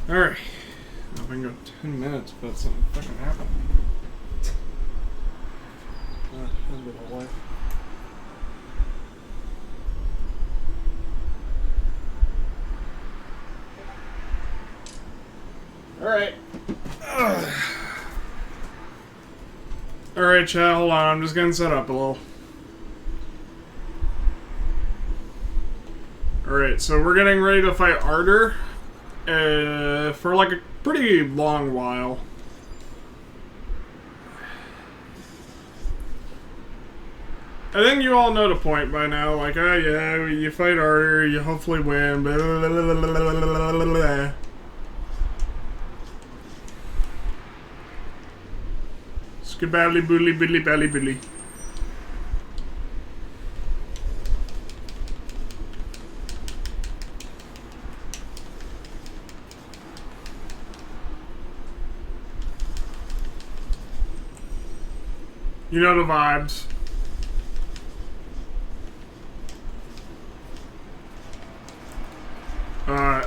Alright. I've been going 10 minutes, but something fucking happened. That's been a life. Alright. Alright, chat, hold on. I'm just getting set up a little. Alright, so we're getting ready to fight Ardur for like a pretty long while. I think you all know the point by now. Like, oh yeah, you fight Ardur, you hopefully win. Blah, blah, blah, blah, blah, blah, blah. Skibally boodly biddly bally biddly. You know the vibes.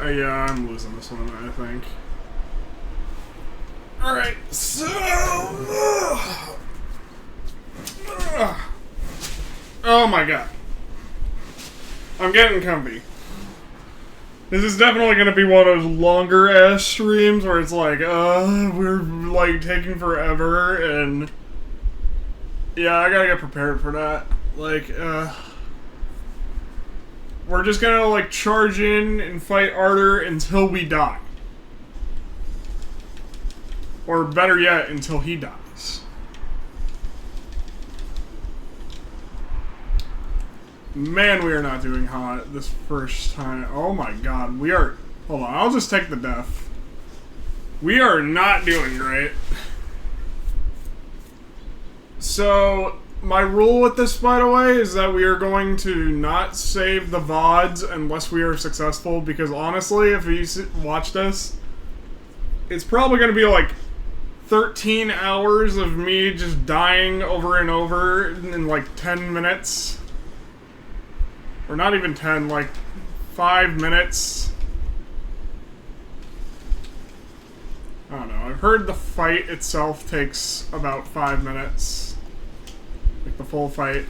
Yeah, I'm losing this one, I think. Alright, so... oh my god. I'm getting comfy. This is definitely gonna be one of those longer ass streams where it's like, we're like taking forever, and... yeah, I gotta get prepared for that. Like, we're just gonna, like, charge in and fight Ardur until we die. Or better yet, until he dies. Man, we are not doing hot this first time. Oh my god, we are... hold on, I'll just take the death. We are not doing great. So... my rule with this, by the way, is that we are going to not save the VODs unless we are successful, because honestly, if you watch this, it's probably going to be like 13 hours of me just dying over and over in like 10 minutes. Or not even 10, like 5 minutes. I don't know, I've heard the fight itself takes about 5 minutes. Like the full fight.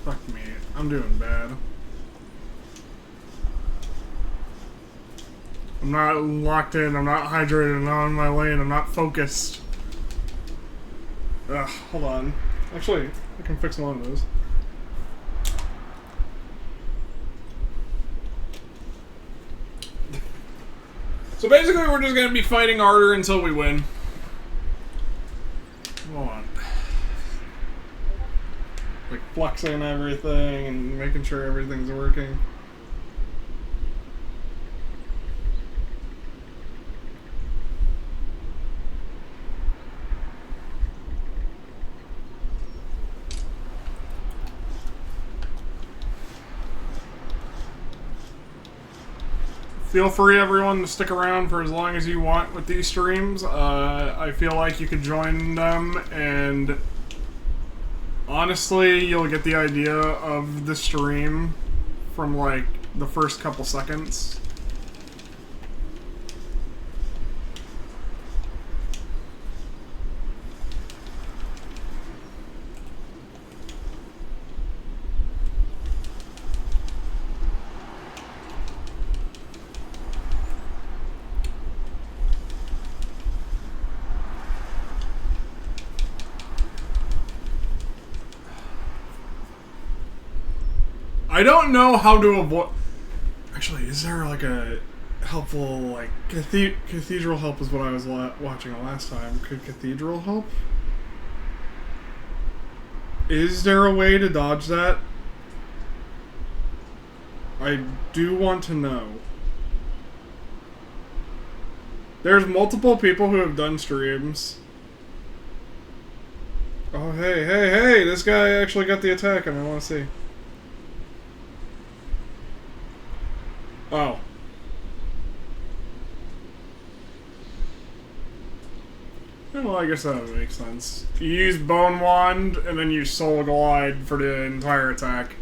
Fuck me. I'm doing bad. I'm not locked in, I'm not hydrated, I'm not in my lane, I'm not focused. Ugh, hold on. Actually, I can fix one of those. So basically, we're just gonna be fighting Ardur until we win. Hold on. Like, flexing everything and making sure everything's working. Feel free, everyone, to stick around for as long as you want with these streams. I feel like you could join them, and honestly, you'll get the idea of the stream from, like, the first couple seconds. I don't know how to avoid... actually, is there like a helpful, like, cathedral help is what I was watching last time. Could cathedral help? Is there a way to dodge that? I do want to know. There's multiple people who have done streams. Oh, hey, this guy actually got the attack and I want to see. Oh. Well, I guess that would make sense. You use Bone Wand, and then use Soul Glide for the entire attack.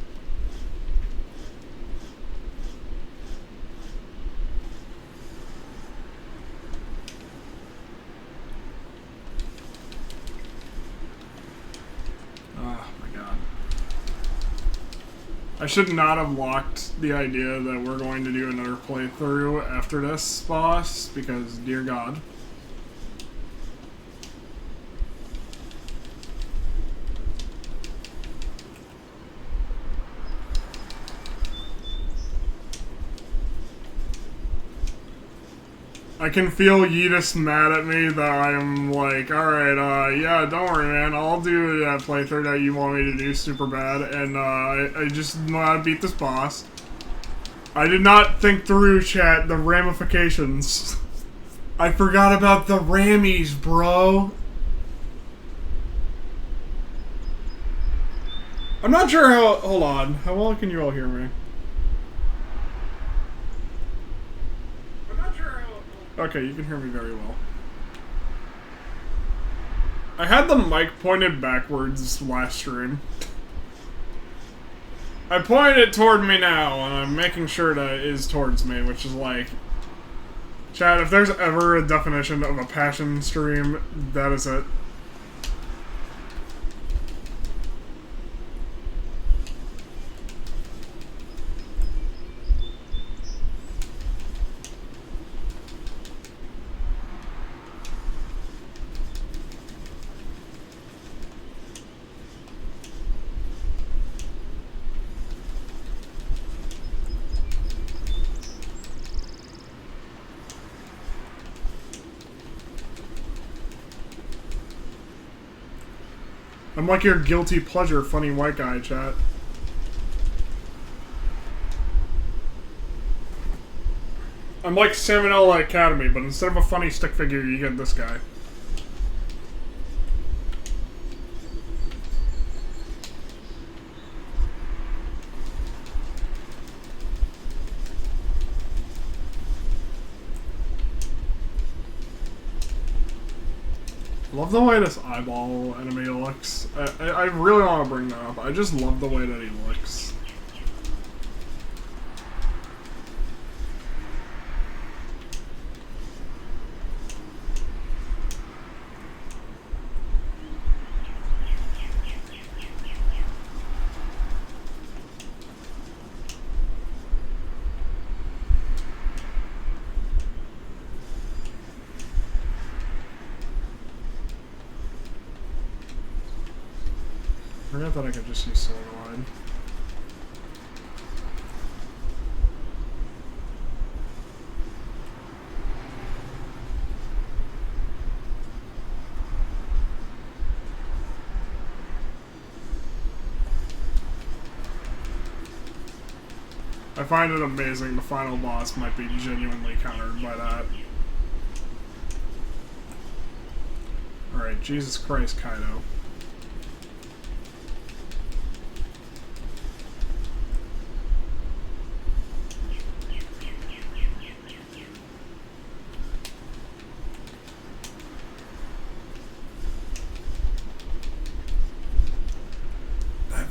Oh my god. I should not have locked the idea that we're going to do another playthrough after this boss, because, dear god. I can feel Yeetus mad at me that I'm like, alright, yeah, don't worry, man, I'll do that playthrough that you want me to do super bad, and, I just want to beat this boss. I did not think through, chat, the ramifications. I forgot about the rammies, bro. I'm not sure how, hold on, how well can you all hear me? Okay, you can hear me very well. I had the mic pointed backwards last stream. I pointed it toward me now, and I'm making sure that it is towards me, which is like... Chat, if there's ever a definition of a passion stream, that is it. I'm like your guilty pleasure funny white guy, chat. I'm like Salmonella Academy, but instead of a funny stick figure, you get this guy. Love the way this eyeball enemy looks. I really want to bring that up. I just love the way that he looks. I forgot that I could just use Soul Line. I find it amazing the final boss might be genuinely countered by that. Alright, Jesus Christ, Kaido.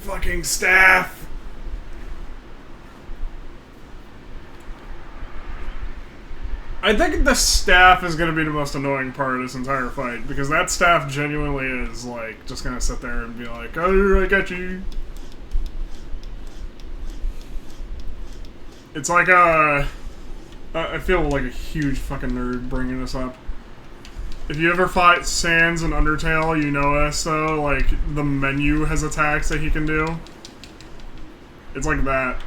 Fucking staff! I think the staff is gonna be the most annoying part of this entire fight, because that staff genuinely is, like, just gonna sit there and be like, oh, I got you. It's like I feel like a huge fucking nerd bringing this up. If you ever fight Sans in Undertale, you know so, like, the menu has attacks that he can do. It's like that.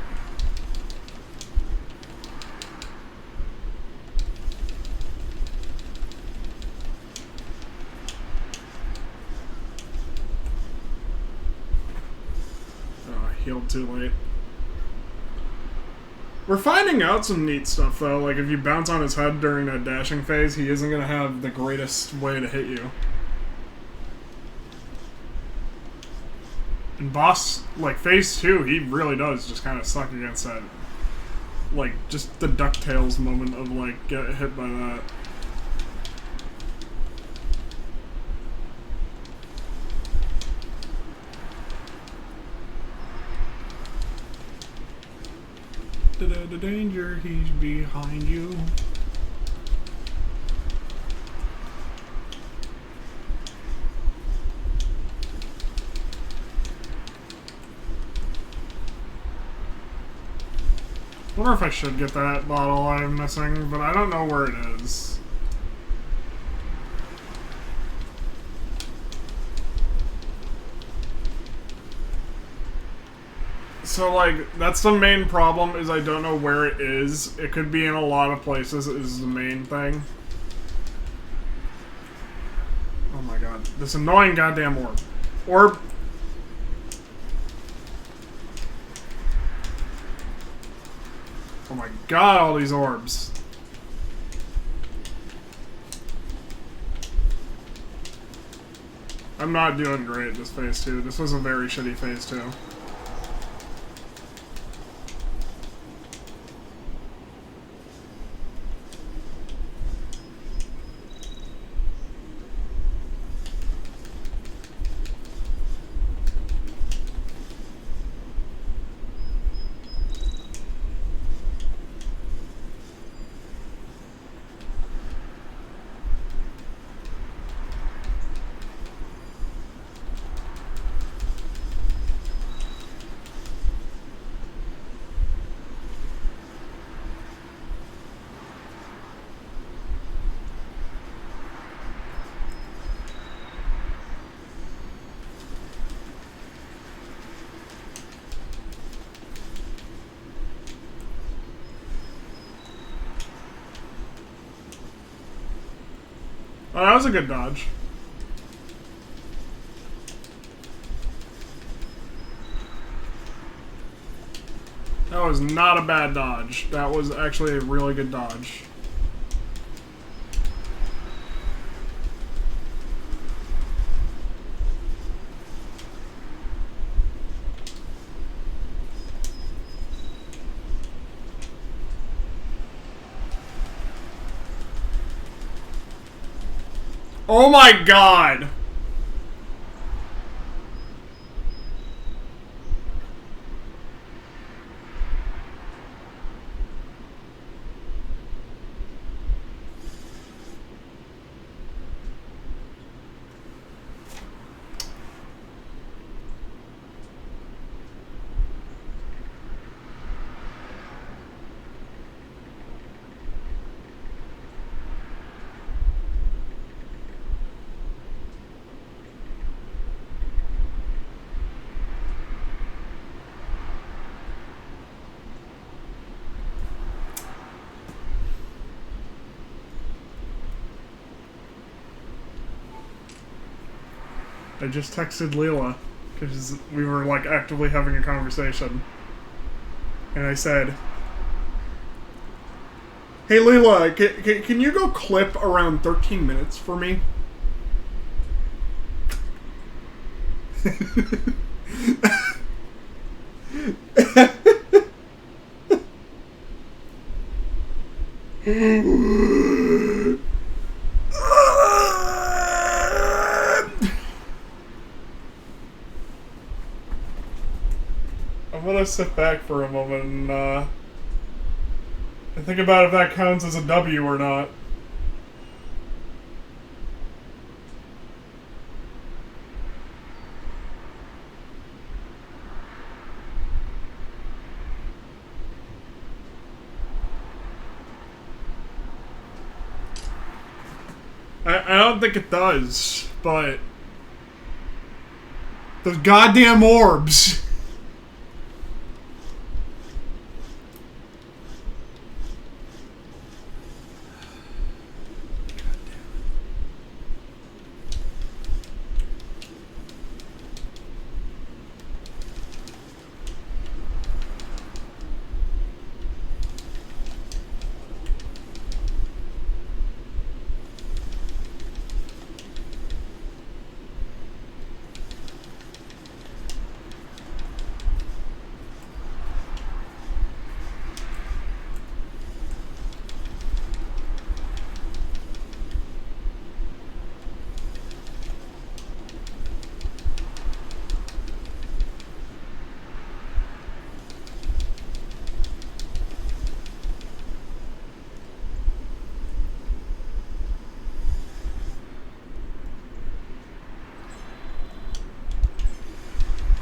Oh, I healed too late. We're finding out some neat stuff, though. Like, if you bounce on his head during that dashing phase, he isn't going to have the greatest way to hit you. And boss, like, phase 2, he really does just kind of suck against that. Like, just the DuckTales moment of, like, get hit by that. the danger, he's behind you. I wonder if I should get that bottle I'm missing, but I don't know where it is. So, like, that's the main problem, is I don't know where it is. It could be in a lot of places, is the main thing. Oh my god. This annoying goddamn orb. Orb. Oh my god, all these orbs. I'm not doing great this phase 2. This was a very shitty phase 2. Oh, that was a good dodge. That was not a bad dodge. That was actually a really good dodge. Oh my god! I just texted Leela, because we were, like, actively having a conversation. And I said, hey Leela, can you go clip around 13 minutes for me? I'm gonna sit back for a moment and think about if that counts as a W or not. I don't think it does, but those goddamn orbs.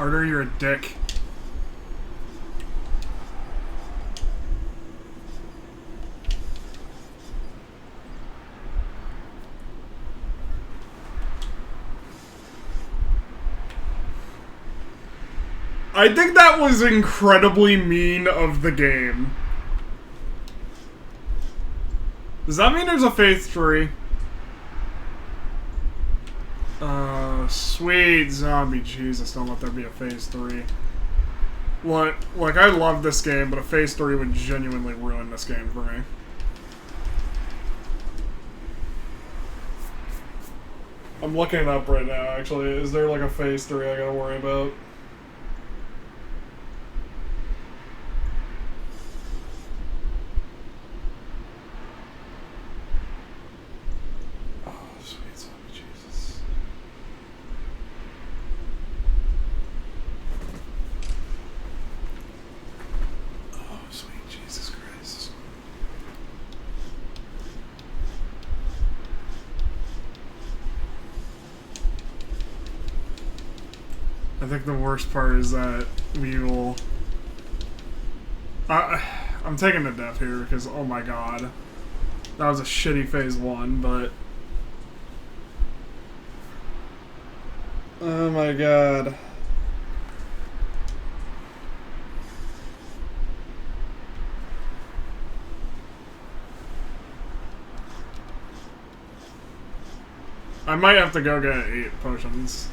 Ardur, you're a dick. I think that was incredibly mean of the game. Does that mean there's a phase 3? Sweet zombie. Jesus, don't let there be a phase 3. Like, I love this game, but a phase 3 would genuinely ruin this game for me. I'm looking it up right now, actually. Is there, like, a phase 3 I gotta worry about? I think the worst part is that we will... I'm taking the death here because, oh my god. That was a shitty phase 1, but... Oh my god. I might have to go get 8 potions.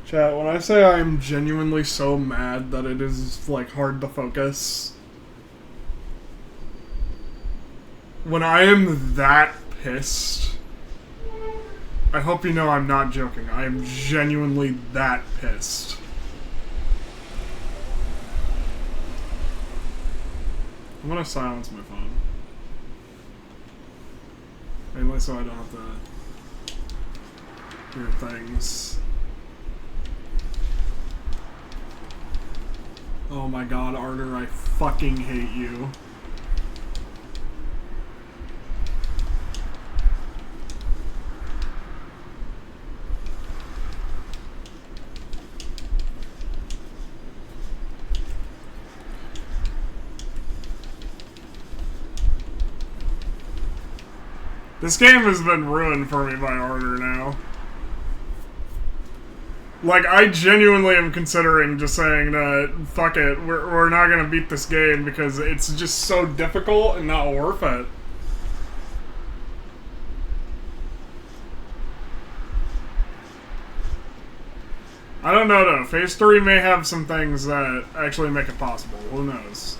Chat, when I say I am genuinely so mad that it is, like, hard to focus. When I am that pissed, I hope you know I'm not joking. I am genuinely that pissed. I'm gonna silence my phone. Mainly so I don't have to hear things. Oh my god, Ardur, I fucking hate you. This game has been ruined for me by Ardur now. Like, I genuinely am considering just saying that, fuck it, we're not gonna beat this game because it's just so difficult and not worth it. I don't know though, Phase 3 may have some things that actually make it possible, who knows.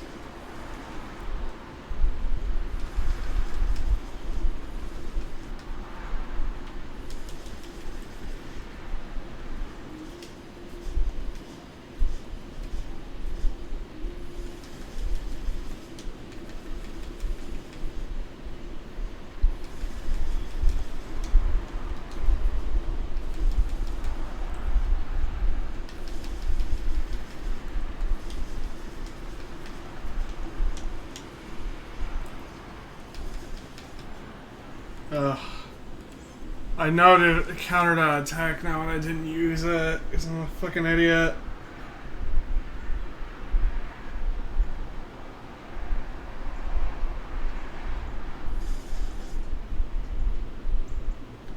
I know to counter that attack now and I didn't use it because I'm a fucking idiot.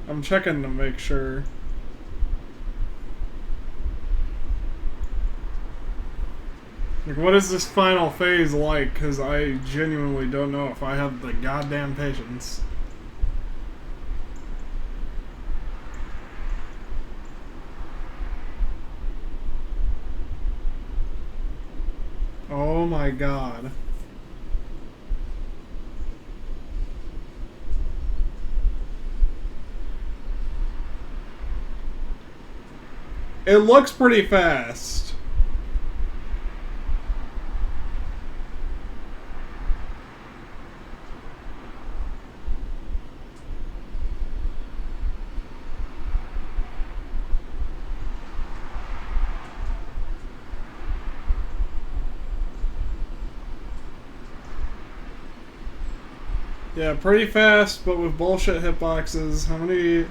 I'm checking to make sure. Like, what is this final phase like? Because I genuinely don't know if I have the goddamn patience. Oh my god. It looks pretty fast. Yeah, pretty fast, but with bullshit hitboxes. How many...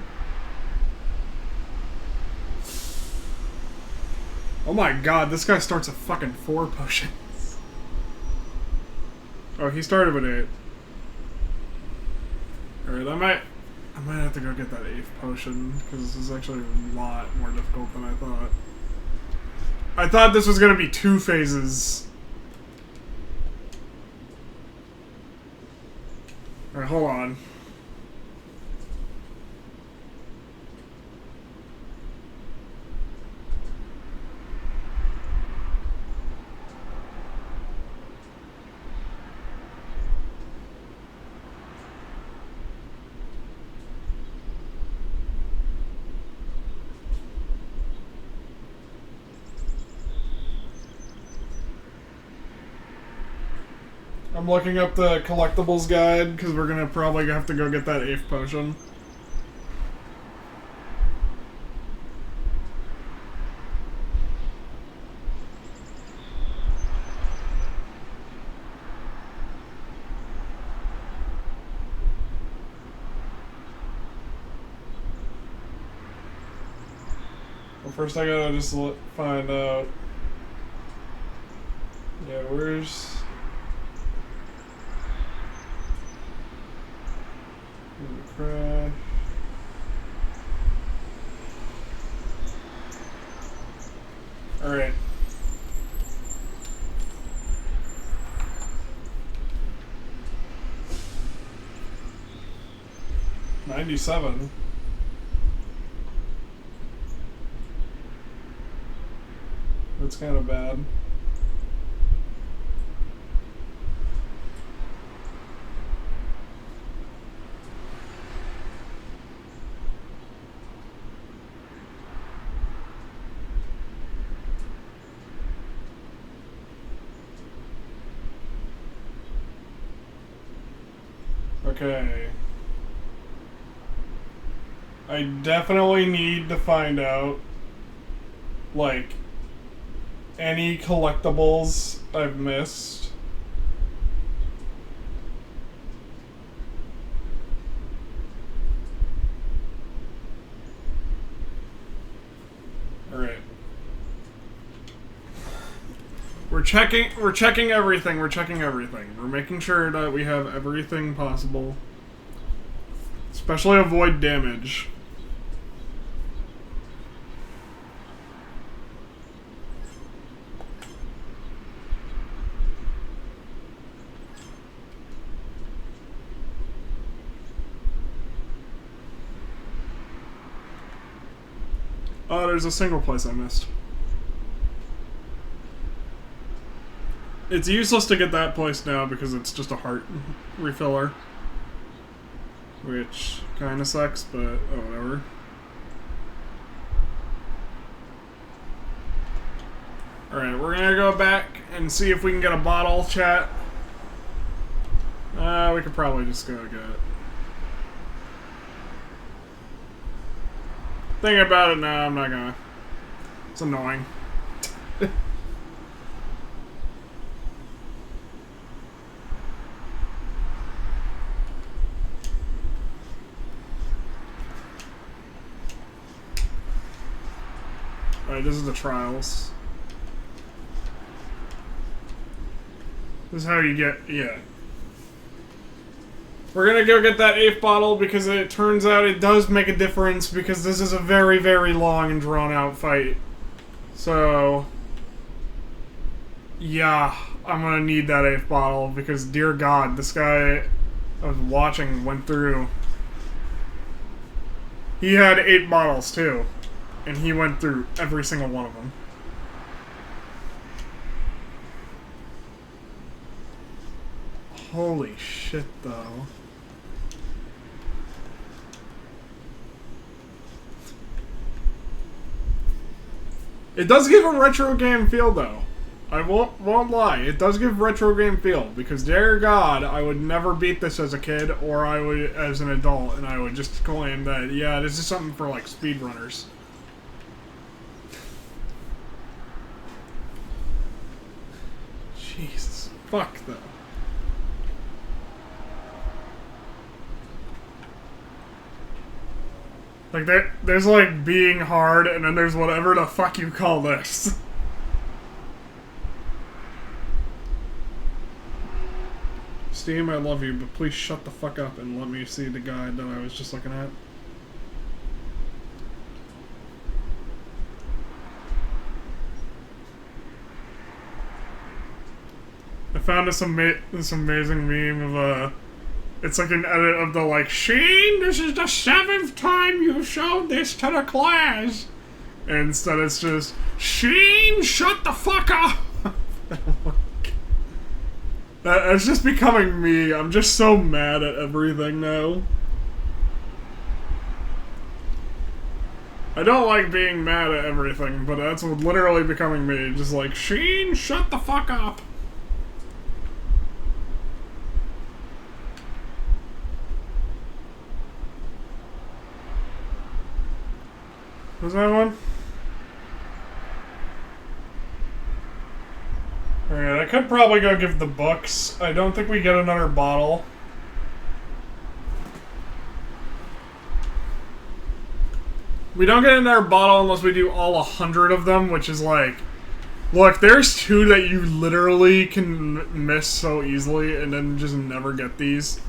Oh my god, this guy starts at fucking 4 potions. Oh, he started with 8. Alright, I might have to go get that 8th potion, because this is actually a lot more difficult than I thought. I thought this was gonna be 2 phases. Alright, hold on. I'm looking up the collectibles guide because we're gonna probably have to go get that 8th potion. Well, first I gotta just find out. Yeah, where's... Crash. Alright. $97. That's kind of bad. Okay. I definitely need to find out, like, any collectibles I've missed. Alright. We're checking everything, we're checking everything. We're making sure that we have everything possible. Especially avoid damage. Oh, there's a single place I missed. It's useless to get that place now because it's just a heart refiller. Which kinda sucks, but oh, whatever. Alright, we're gonna go back and see if we can get a bottle, chat. We could probably just go get it. Thinking about it now, I'm not gonna. It's annoying. Alright, this is the trials. This is how you get, yeah. We're gonna go get that 8th bottle because it turns out it does make a difference because this is a very, very long and drawn out fight. So, yeah, I'm gonna need that 8th bottle because, dear God, this guy I was watching went through. He had 8 bottles too, and he went through every single one of them. Holy shit, though. It does give a retro game feel, though. I won't lie. It does give retro game feel, because dear God, I would never beat this as a kid, or I would as an adult, and I would just claim that, yeah, this is something for, like, speedrunners. Jesus. Fuck, though. Like, there's, like, being hard, and then there's whatever the fuck you call this. Steam, I love you, but please shut the fuck up and let me see the guide that I was just looking at. I found this amazing meme of, it's like an edit of the, like, Shane, this is the 7th time you showed this to the class. And instead it's just, Shane, shut the fuck up! It's just becoming me. I'm just so mad at everything now. I don't like being mad at everything, but that's literally becoming me. Just like, Shane, shut the fuck up! Was that one? Alright, I could probably go give the books. I don't think we get another bottle. We don't get another bottle unless we do all 100 of them, which is like... Look, there's 2 that you literally can miss so easily and then just never get these.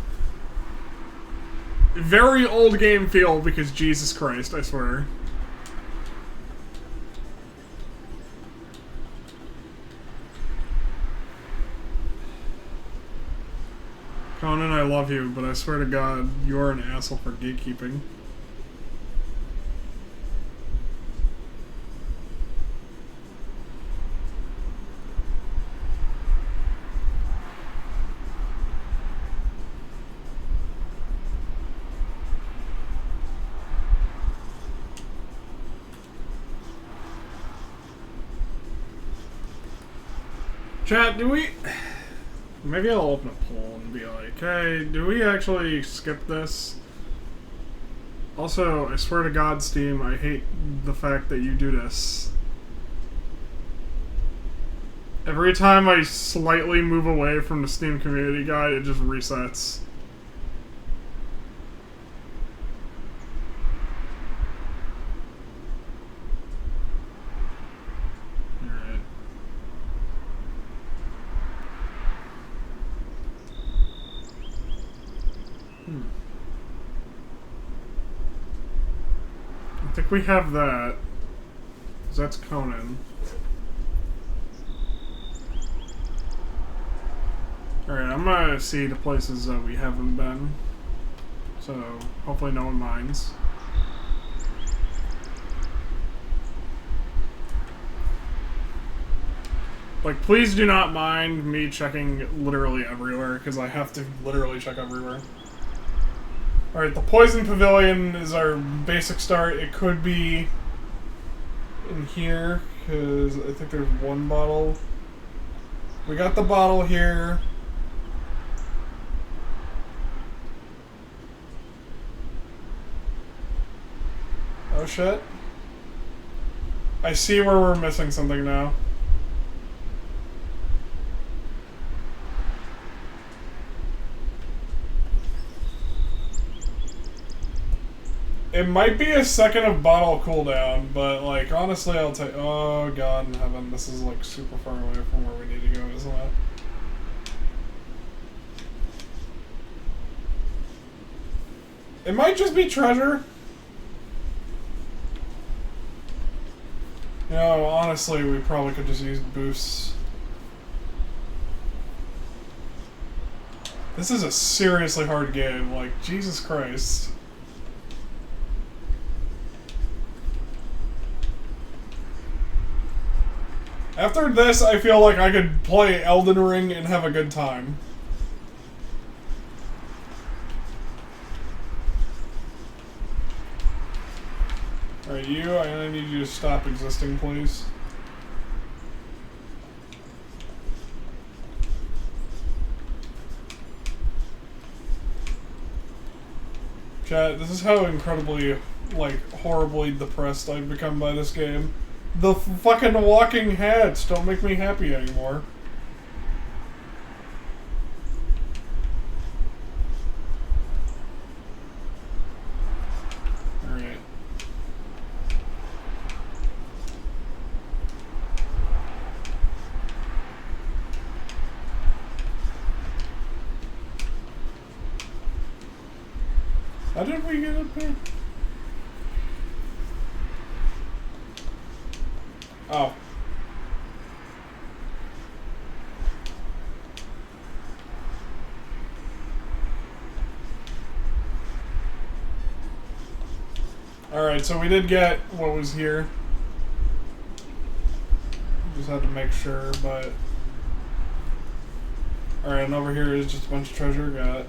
Very old game feel, because Jesus Christ, I swear. Conan, I love you, but I swear to God, you're an asshole for gatekeeping. Chat, do we... Maybe I'll open a poll and be like, hey, do we actually skip this? Also, I swear to God, Steam, I hate the fact that you do this. Every time I slightly move away from the Steam community guide, it just resets. I think we have that. 'Cause that's Conan. Alright, I'm gonna see the places that we haven't been. So, hopefully no one minds. Like, please do not mind me checking literally everywhere, because I have to literally check everywhere. Alright, the Poison Pavilion is our basic start. It could be in here, because I think there's one bottle. We got the bottle here. Oh shit. I see where we're missing something now. It might be a second of bottle cooldown, but, like, honestly, I'll take... Oh, God in heaven, this is, like, super far away from where we need to go, isn't it? It might just be treasure. You know, honestly, we probably could just use boosts. This is a seriously hard game, like, Jesus Christ. After this, I feel like I could play Elden Ring and have a good time. Alright, you, I need you to stop existing, please. Chat, this is how incredibly, like, horribly depressed I've become by this game. The fucking walking hats don't make me happy anymore. Alright. How did we get up here? Oh. Alright, so we did get what was here. Just had to make sure, but... Alright, and over here is just a bunch of treasure. Got it.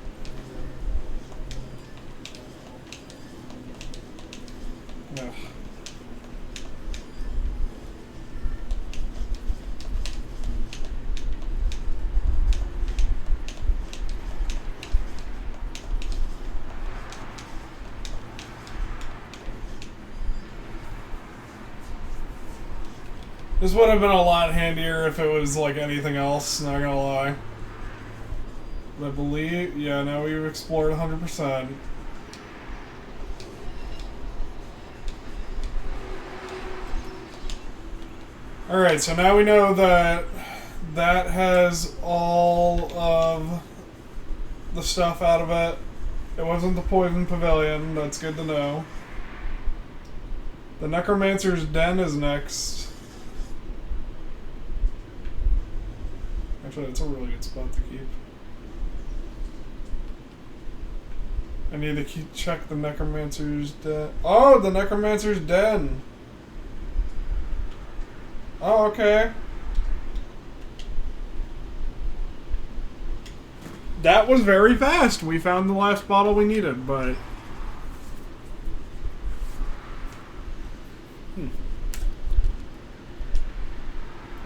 Ugh. This would have been a lot handier if it was like anything else, not gonna lie. But I believe, yeah, now we've explored 100%. Alright, so now we know that that has all of the stuff out of it. It wasn't the poison pavilion, that's good to know. The necromancer's den is next. Actually, it's a really good spot to keep. I need to check the necromancer's den. Oh, the necromancer's den! Oh, okay. That was very fast. We found the last bottle we needed, but...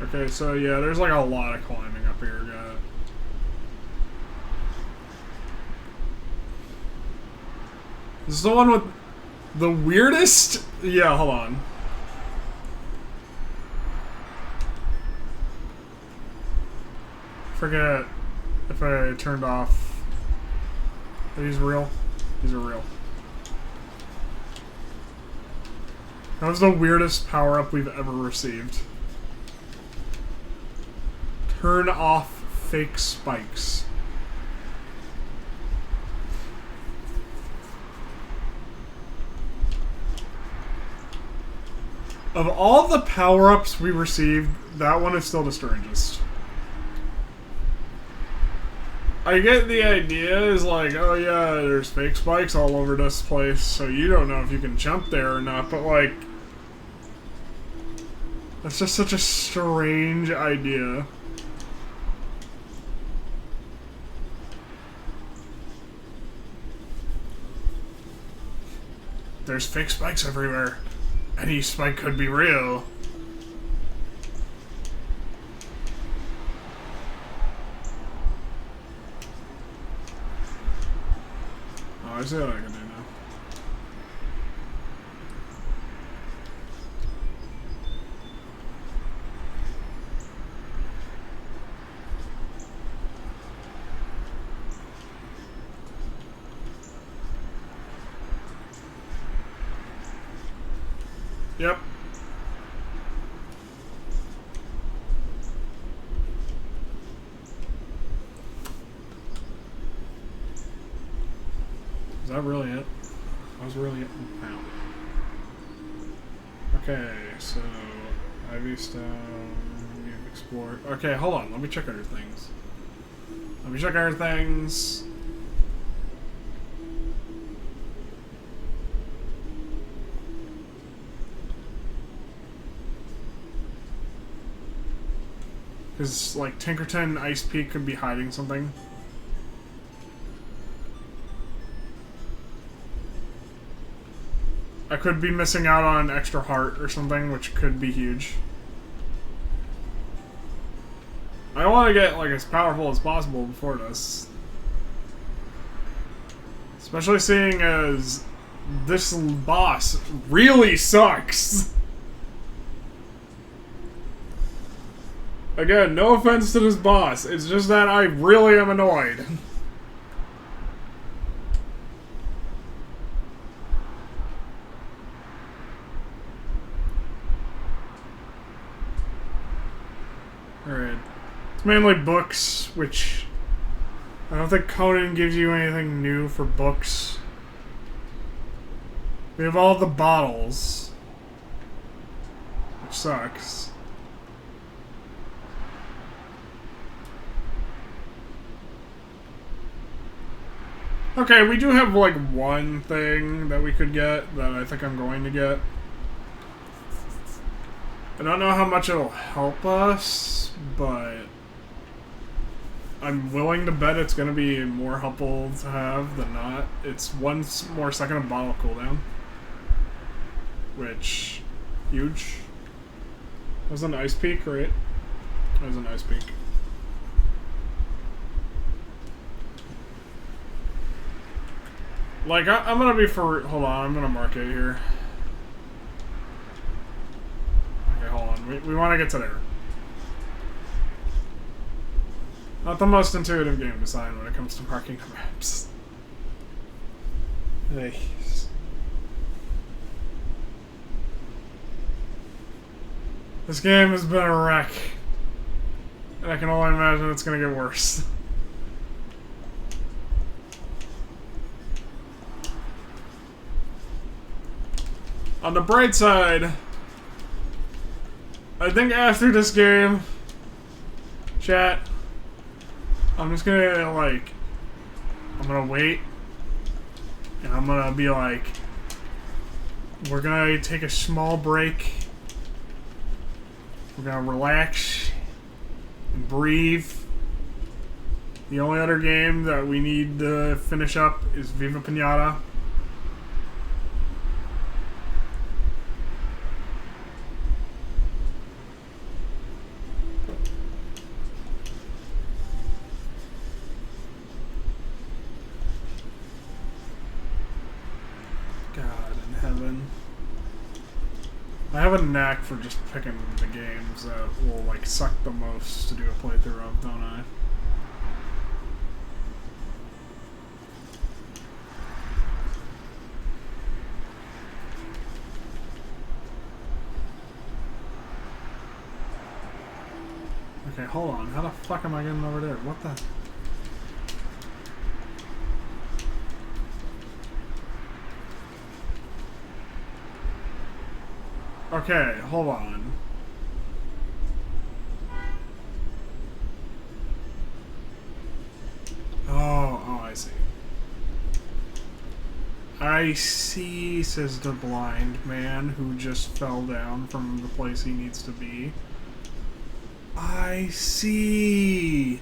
Okay, so yeah, there's like a lot of climbing up here, guys. This is the one with the weirdest... Yeah, hold on. Forget if I turned off... Are these real? These are real. That was the weirdest power-up we've ever received. Turn off fake spikes. Of all the power-ups we received, that one is still the strangest. I get the idea is like, oh yeah, there's fake spikes all over this place, so you don't know if you can jump there or not, but like... That's just such a strange idea. There's fake spikes everywhere. Any spike could be real. Oh, I see what I can do now. Yep. Is that really it? That was really it. Wow. Okay, so Ivy Stone, we've explored. Okay, hold on. Let me check other things. Let me check other things. Because, like, Tinkerton Ice Peak could be hiding something. I could be missing out on an extra heart or something, which could be huge. I want to get like as powerful as possible before this. Especially seeing as this boss really sucks. Again, no offense to this boss, it's just that I really am annoyed. Alright. It's mainly books, which I don't think Conan gives you anything new for books. We have all the bottles, which sucks. Okay, we do have like one thing that we could get that I think I'm going to get. I don't know how much it'll help us, but I'm willing to bet it's going to be more helpful to have than not. It's 1 more second of bottle cooldown, which, huge. That was an ice peak, right? That was an ice peak. Like, I'm gonna be for... Hold on, I'm gonna mark it here. Okay, hold on. We want to get to there. Not the most intuitive game design when it comes to marking the maps. Hey. This game has been a wreck. And I can only imagine it's gonna get worse. On the bright side, I think after this game, chat, I'm just gonna, like, I'm gonna wait, and I'm gonna be like, we're gonna take a small break, we're gonna relax, and breathe. The only other game that we need to finish up is Viva Pinata. I have a knack for just picking the games that will, like, suck the most to do a playthrough of, don't I? Okay, hold on. How the fuck am I getting over there? What the... Okay, hold on. Oh, I see. I see, says the blind man who just fell down from the place he needs to be. I see.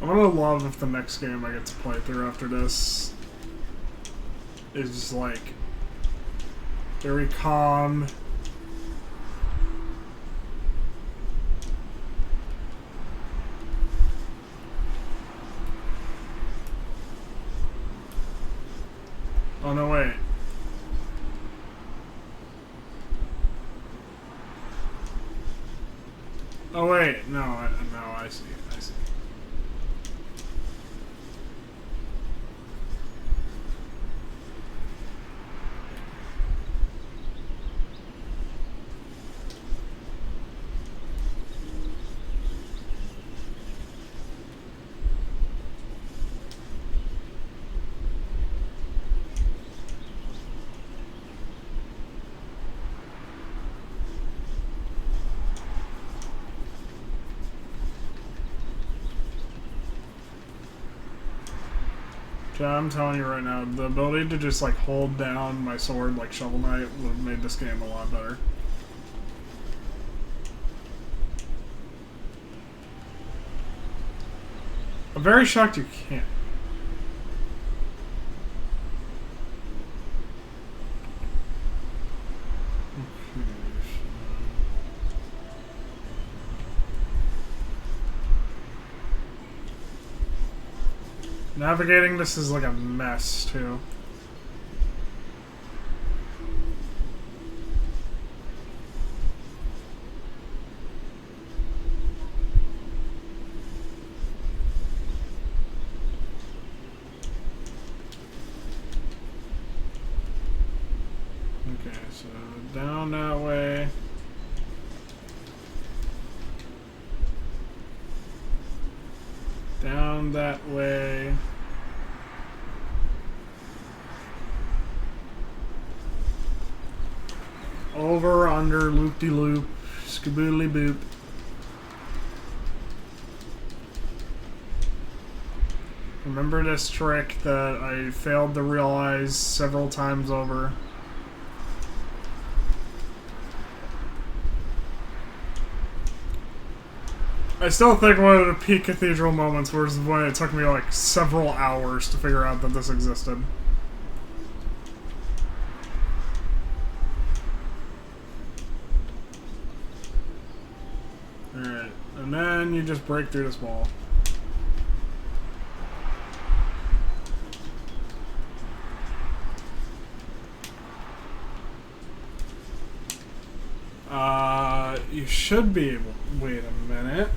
I'm gonna love if the next game I get to play through after this is like very calm. Oh no, wait. Oh wait, no, I see, I see. I'm telling you right now, the ability to just like hold down my sword like Shovel Knight would have made this game a lot better. I'm very shocked you can't. Navigating this is like a mess, too. Okay, so down that way. Down that way. Over, under, loop-de-loop, skaboodly-boop. Remember this trick that I failed to realize several times over. I still think one of the peak Cathedral moments was when it took me like several hours to figure out that this existed. Alright, and then you just break through this wall. You should be able... Wait a minute.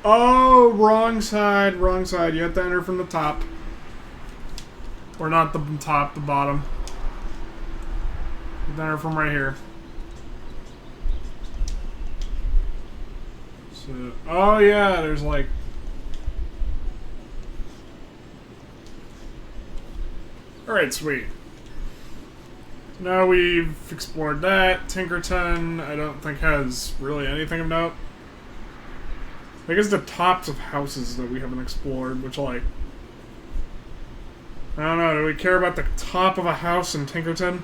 Oh, wrong side, wrong side. You have to enter from the top. Or not the top, the bottom. You have to enter from right here. So, oh yeah, there's like... Alright, sweet. Now we've explored that. Tinkerton, I don't think has really anything of note. I guess the tops of houses that we haven't explored, which like... I don't know, do we care about the top of a house in Tinkerton?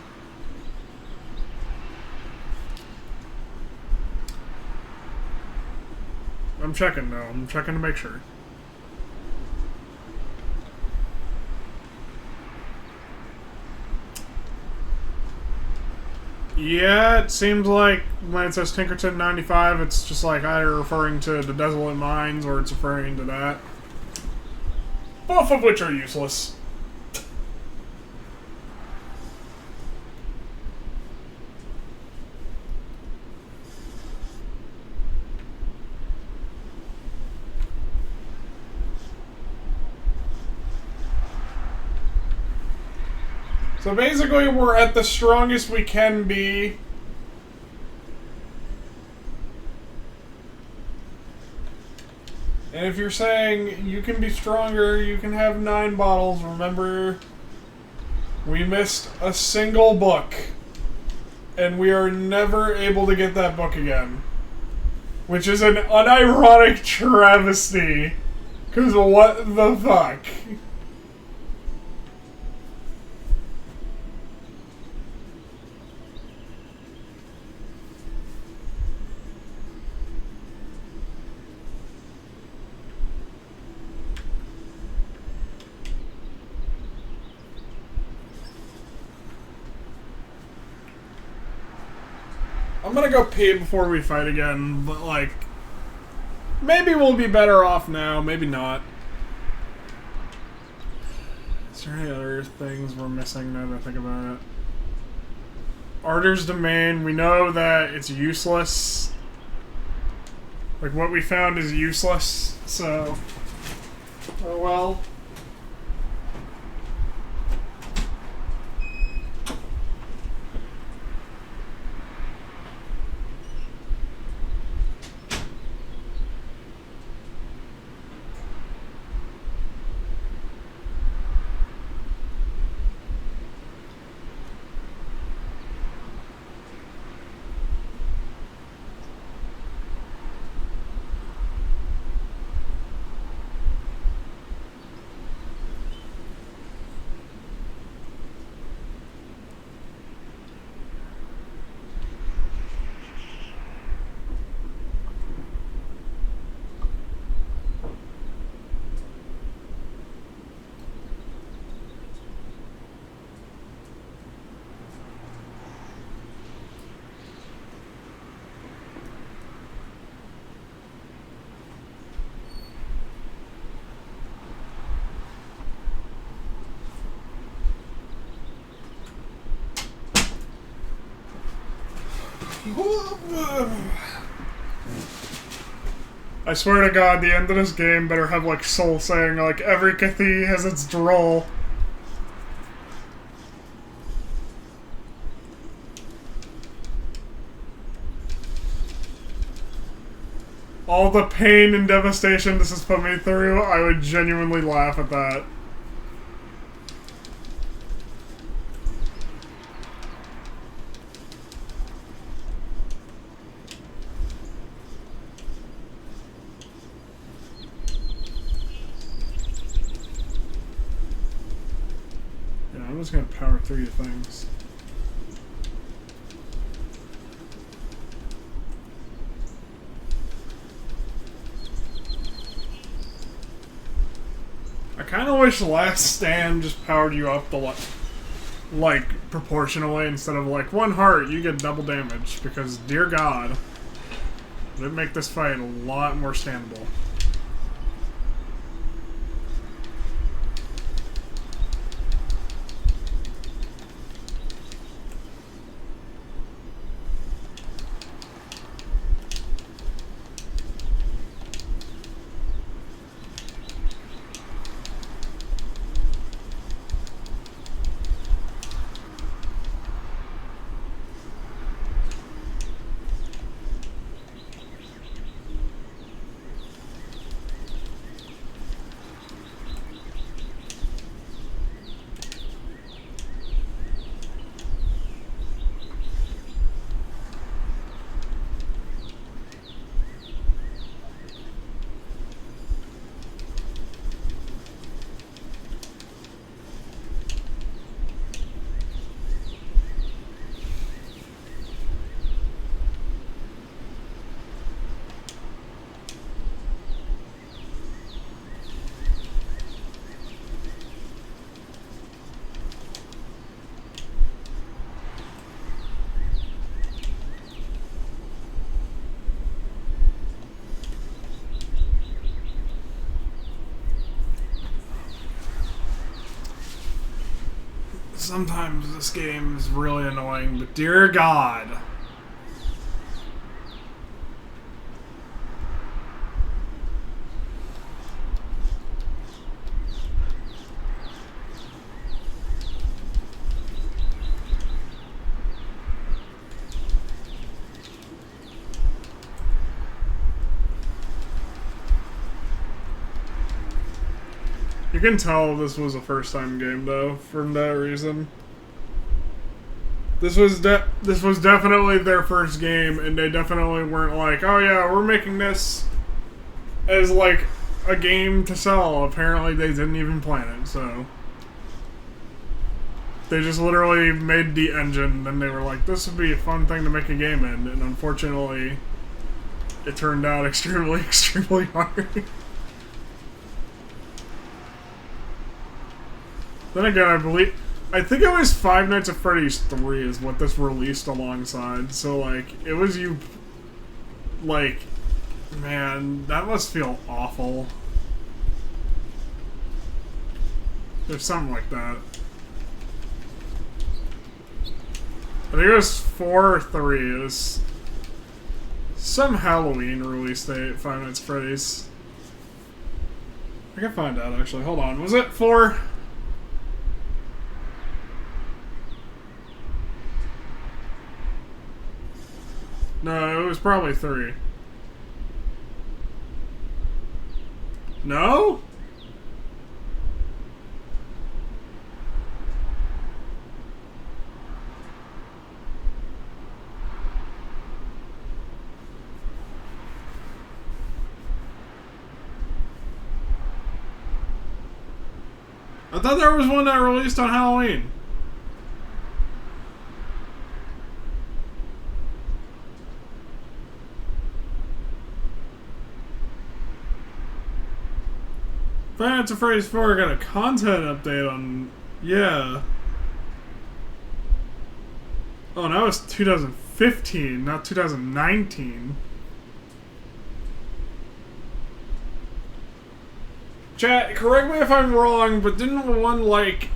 I'm checking though, I'm checking to make sure. Yeah, it seems like when it says Tinkerton 95, it's just like either referring to the Desolate Mines or it's referring to that. Both of which are useless. So basically, we're at the strongest we can be. And if you're saying you can be stronger, you can have 9 bottles, remember, we missed a single book. And we are never able to get that book again. Which is an unironic travesty. Because what the fuck? I'm gonna go pee before we fight again, but like, maybe we'll be better off now, maybe not. Is there any other things we're missing now that I think about it? Ardur's Domain, we know that it's useless. Like, what we found is useless, so... Oh well. I swear to God, the end of this game better have like Soul saying like every Cathie has its droll. All the pain and devastation this has put me through, I would genuinely laugh at that. Yeah, I'm just gonna power through things. I kind of wish Last Stand just powered you up the like proportionally instead of like 1 heart you get double damage, because dear God, it would make this fight a lot more standable. Sometimes this game is really annoying, but dear God. You can tell this was a first-time game, though, for that reason. This was definitely their first game, and they definitely weren't like, oh yeah, we're making this as, like, a game to sell. Apparently they didn't even plan it, so... They just literally made the engine, and they were like, this would be a fun thing to make a game in, and unfortunately, it turned out extremely, extremely hard. Then again, I think it was Five Nights at Freddy's 3 is what this released alongside. So, like, it was you... Like, man, that must feel awful. There's something like that. I think it was 4 or 3. It was some Halloween release date, Five Nights at Freddy's. I can find out, actually. Hold on. Was it 4? No, it was probably 3. No? I thought there was one that released on Halloween. Five Nights at Freddy's 4 got a content update on... Yeah. Oh, that was 2015, not 2019. Chat, correct me if I'm wrong, but didn't one, like...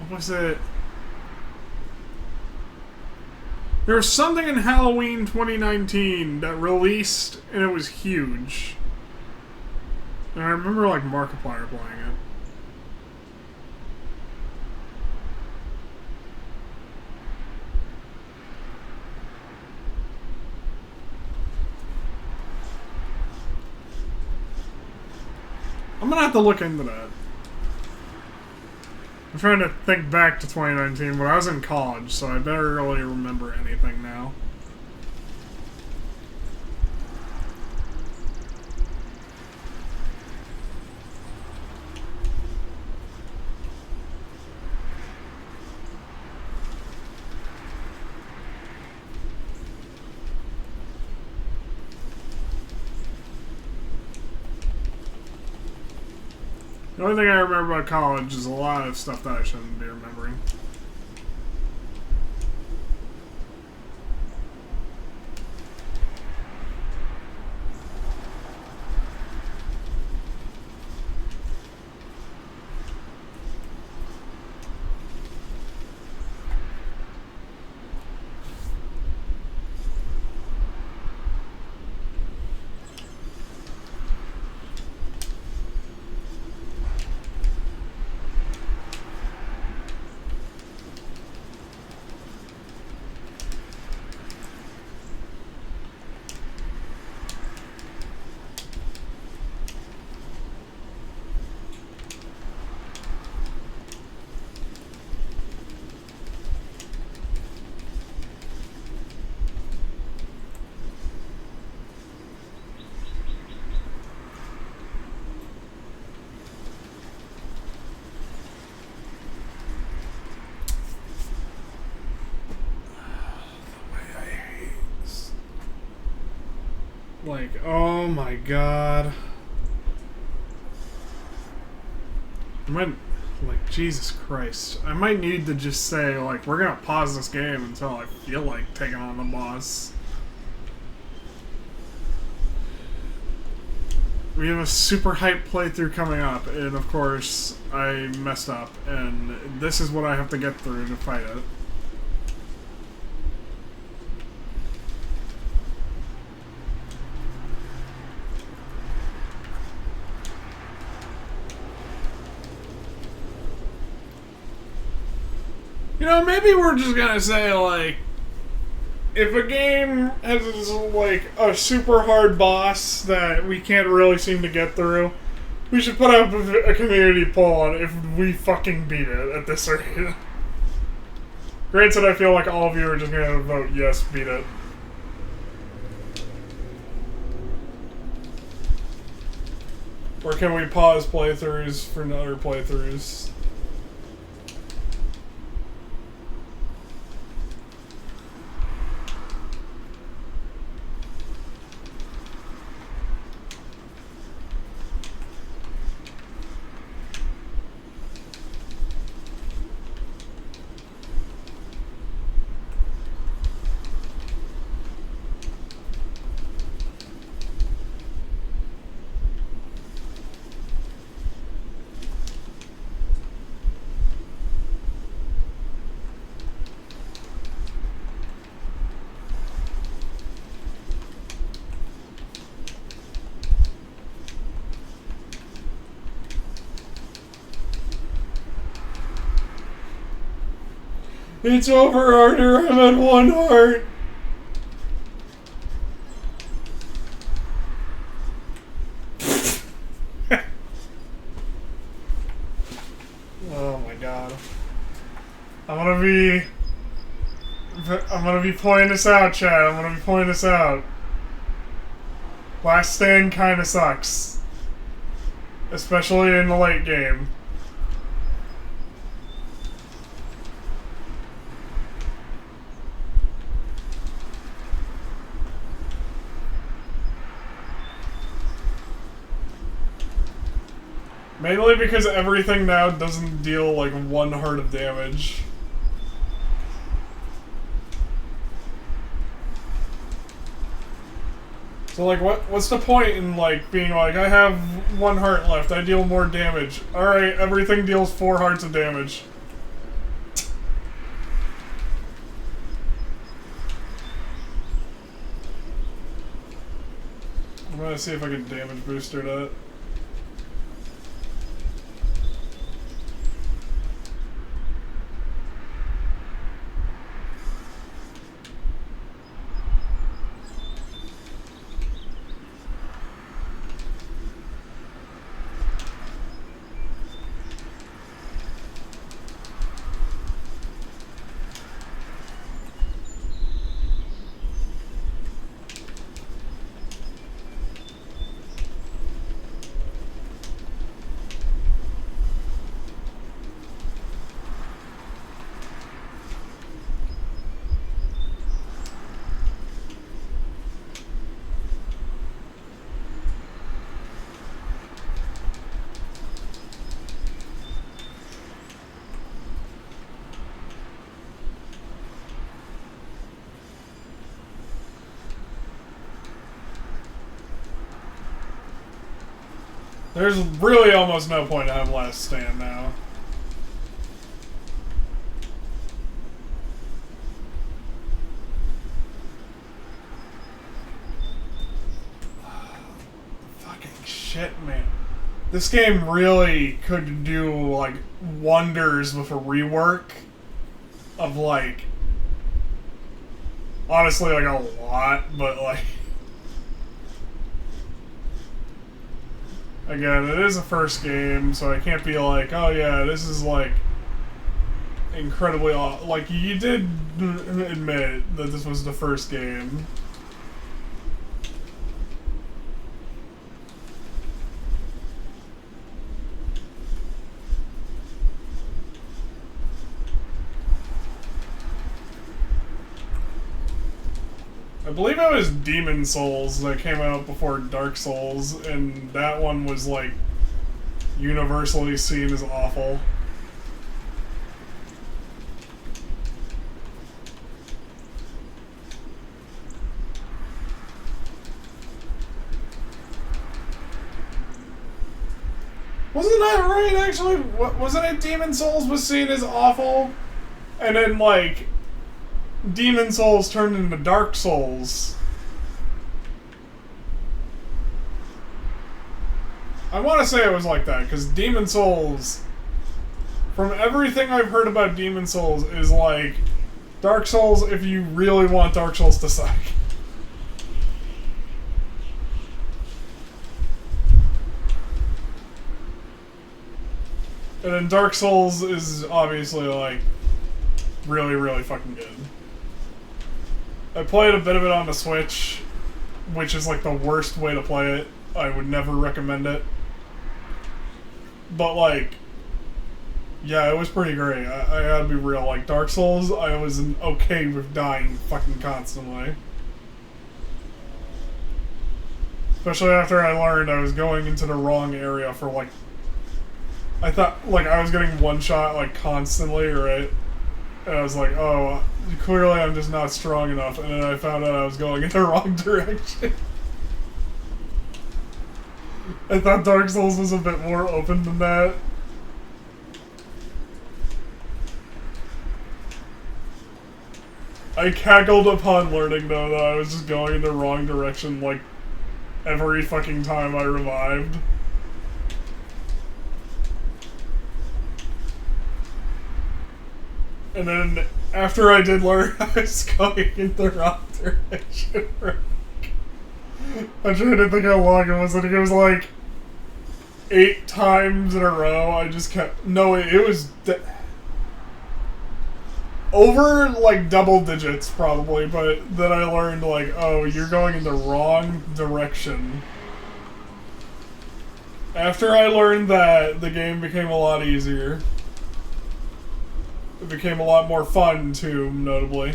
What was it? There was something in Halloween 2019 that released, and it was huge. And I remember, like, Markiplier playing it. I'm gonna have to look into that. I'm trying to think back to 2019, but I was in college, so I better really remember anything now. The only thing I remember about college is a lot of stuff that I shouldn't be remembering. Like, oh my god. I might, like, Jesus Christ. I might need to just say, like, we're gonna pause this game until I feel like taking on the boss. We have a super hype playthrough coming up, and of course, I messed up, and this is what I have to get through to fight it. You know, maybe we're just gonna say, like, if a game has, like, a super hard boss that we can't really seem to get through, we should put up a community poll on if we fucking beat it at this rate. Granted, I feel like all of you are just gonna vote yes, beat it. Or can we pause playthroughs for other playthroughs? It's over, Ardur. I'm at 1 heart. Oh my god. I'm gonna be pointing this out, Chad. I'm gonna be pointing this out. Last stand kinda sucks. Especially in the late game. Mainly because everything now doesn't deal like 1 heart of damage. So like what's the point in like being like, I have 1 heart left, I deal more damage. Alright, everything deals 4 hearts of damage. gonna see if I can damage booster that. There's really almost no point to have last stand now. Fucking shit, man. This game really could do, like, wonders with a rework of, like, honestly, like, a lot, but, like, again, it is a first game, so I can't be like, oh yeah, this is, like, incredibly like, you did admit that this was the first game. I believe it was Demon Souls that came out before Dark Souls, and that one was, like, universally seen as awful. Wasn't that right, actually? Wasn't it Demon Souls was seen as awful? And then, like, Demon Souls turned into Dark Souls. I want to say it was like that, because Demon Souls, from everything I've heard about Demon Souls, is like Dark Souls if you really want Dark Souls to suck. And then Dark Souls is obviously, like, really, really fucking good. I played a bit of it on the Switch, which is, like, the worst way to play it. I would never recommend it. But, like, yeah, it was pretty great. I gotta be real. Like, Dark Souls, I was okay with dying fucking constantly. Especially after I learned I was going into the wrong area for, like, I thought, like, I was getting one shot, like, constantly, right? And I was like, oh, clearly I'm just not strong enough. And then I found out I was going in the wrong direction. I thought Dark Souls was a bit more open than that. I cackled upon learning, though, that I was just going in the wrong direction, like, every fucking time I revived. And then, after I did learn, I was going in the wrong direction. I'm trying to think how long it was. I think it was like 8 times in a row. I just kept... No, it was... over, like, double digits, probably. But then I learned, like, oh, you're going in the wrong direction. After I learned that, the game became a lot easier. It became a lot more fun, too, notably.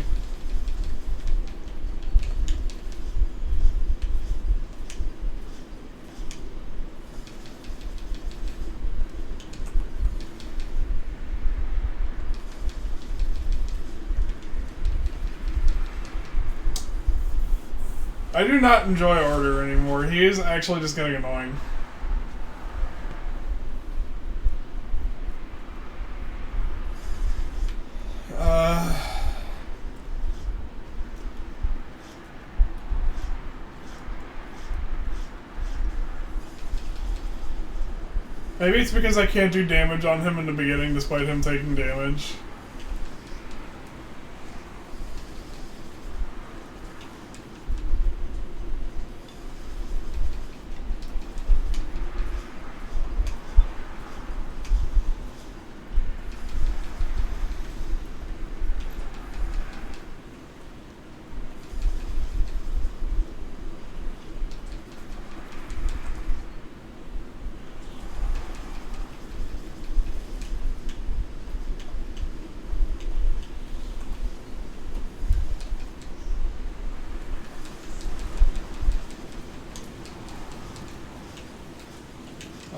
I do not enjoy Ardur anymore. He is actually just getting annoying. Maybe it's because I can't do damage on him in the beginning despite him taking damage.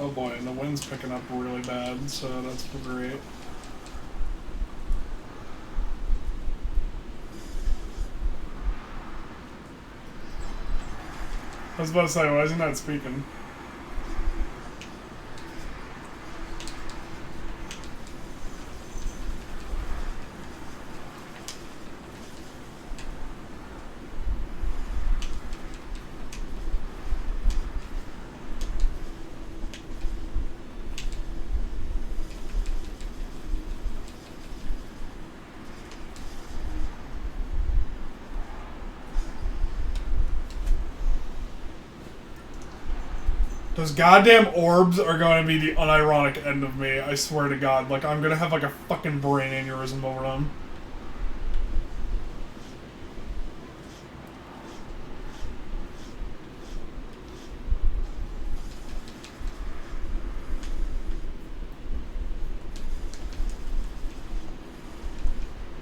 Oh boy, and the wind's picking up really bad, so that's great. I was about to say, why is he not speaking? Those goddamn orbs are going to be the unironic end of me, I swear to God. Like, I'm going to have like a fucking brain aneurysm over them.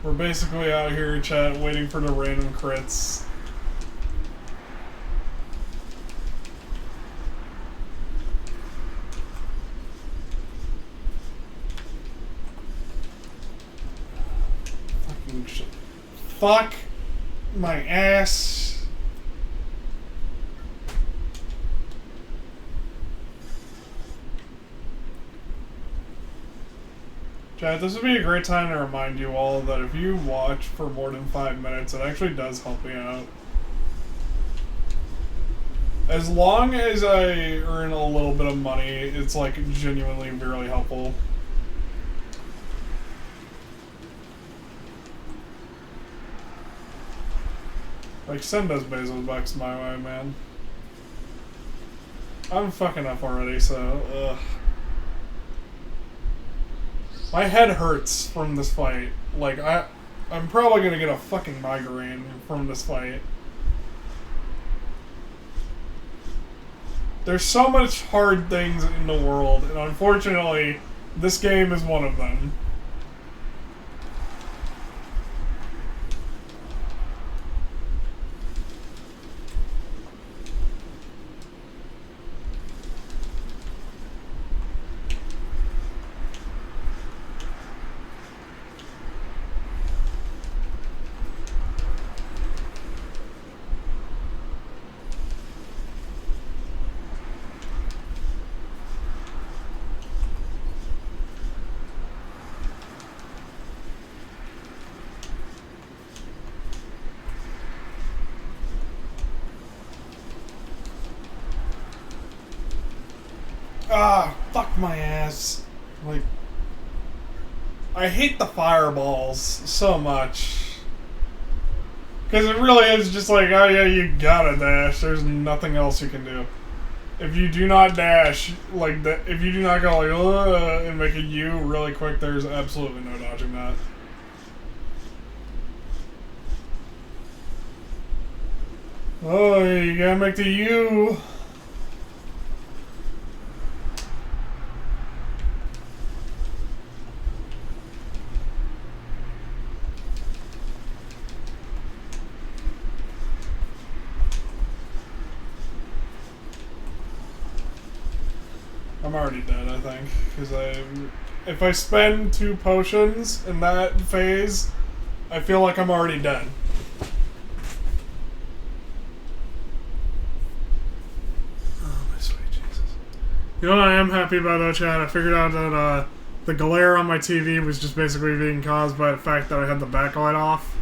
We're basically out here, chat, waiting for the random crits. Fuck my ass. Chad, this would be a great time to remind you all that if you watch for more than 5 minutes, it actually does help me out. As long as I earn a little bit of money, it's like genuinely really helpful. Like, send those Bezos bucks my way, man. I'm fucking up already, so, ugh. My head hurts from this fight. Like, I'm probably gonna get a fucking migraine from this fight. There's so much hard things in the world, and unfortunately, this game is one of them. Ah, fuck my ass. Like, I hate the fireballs so much. Because it really is just like, oh yeah, you gotta dash. There's nothing else you can do. If you do not dash, like, if you do not go like, ugh, and make a U really quick, there's absolutely no dodging that. Oh, you gotta make the U. I'm already dead, I think, because if I spend 2 potions in that phase, I feel like I'm already dead. Oh, my sweet Jesus. You know what I am happy about though, Chad? I figured out that the glare on my TV was just basically being caused by the fact that I had the backlight off.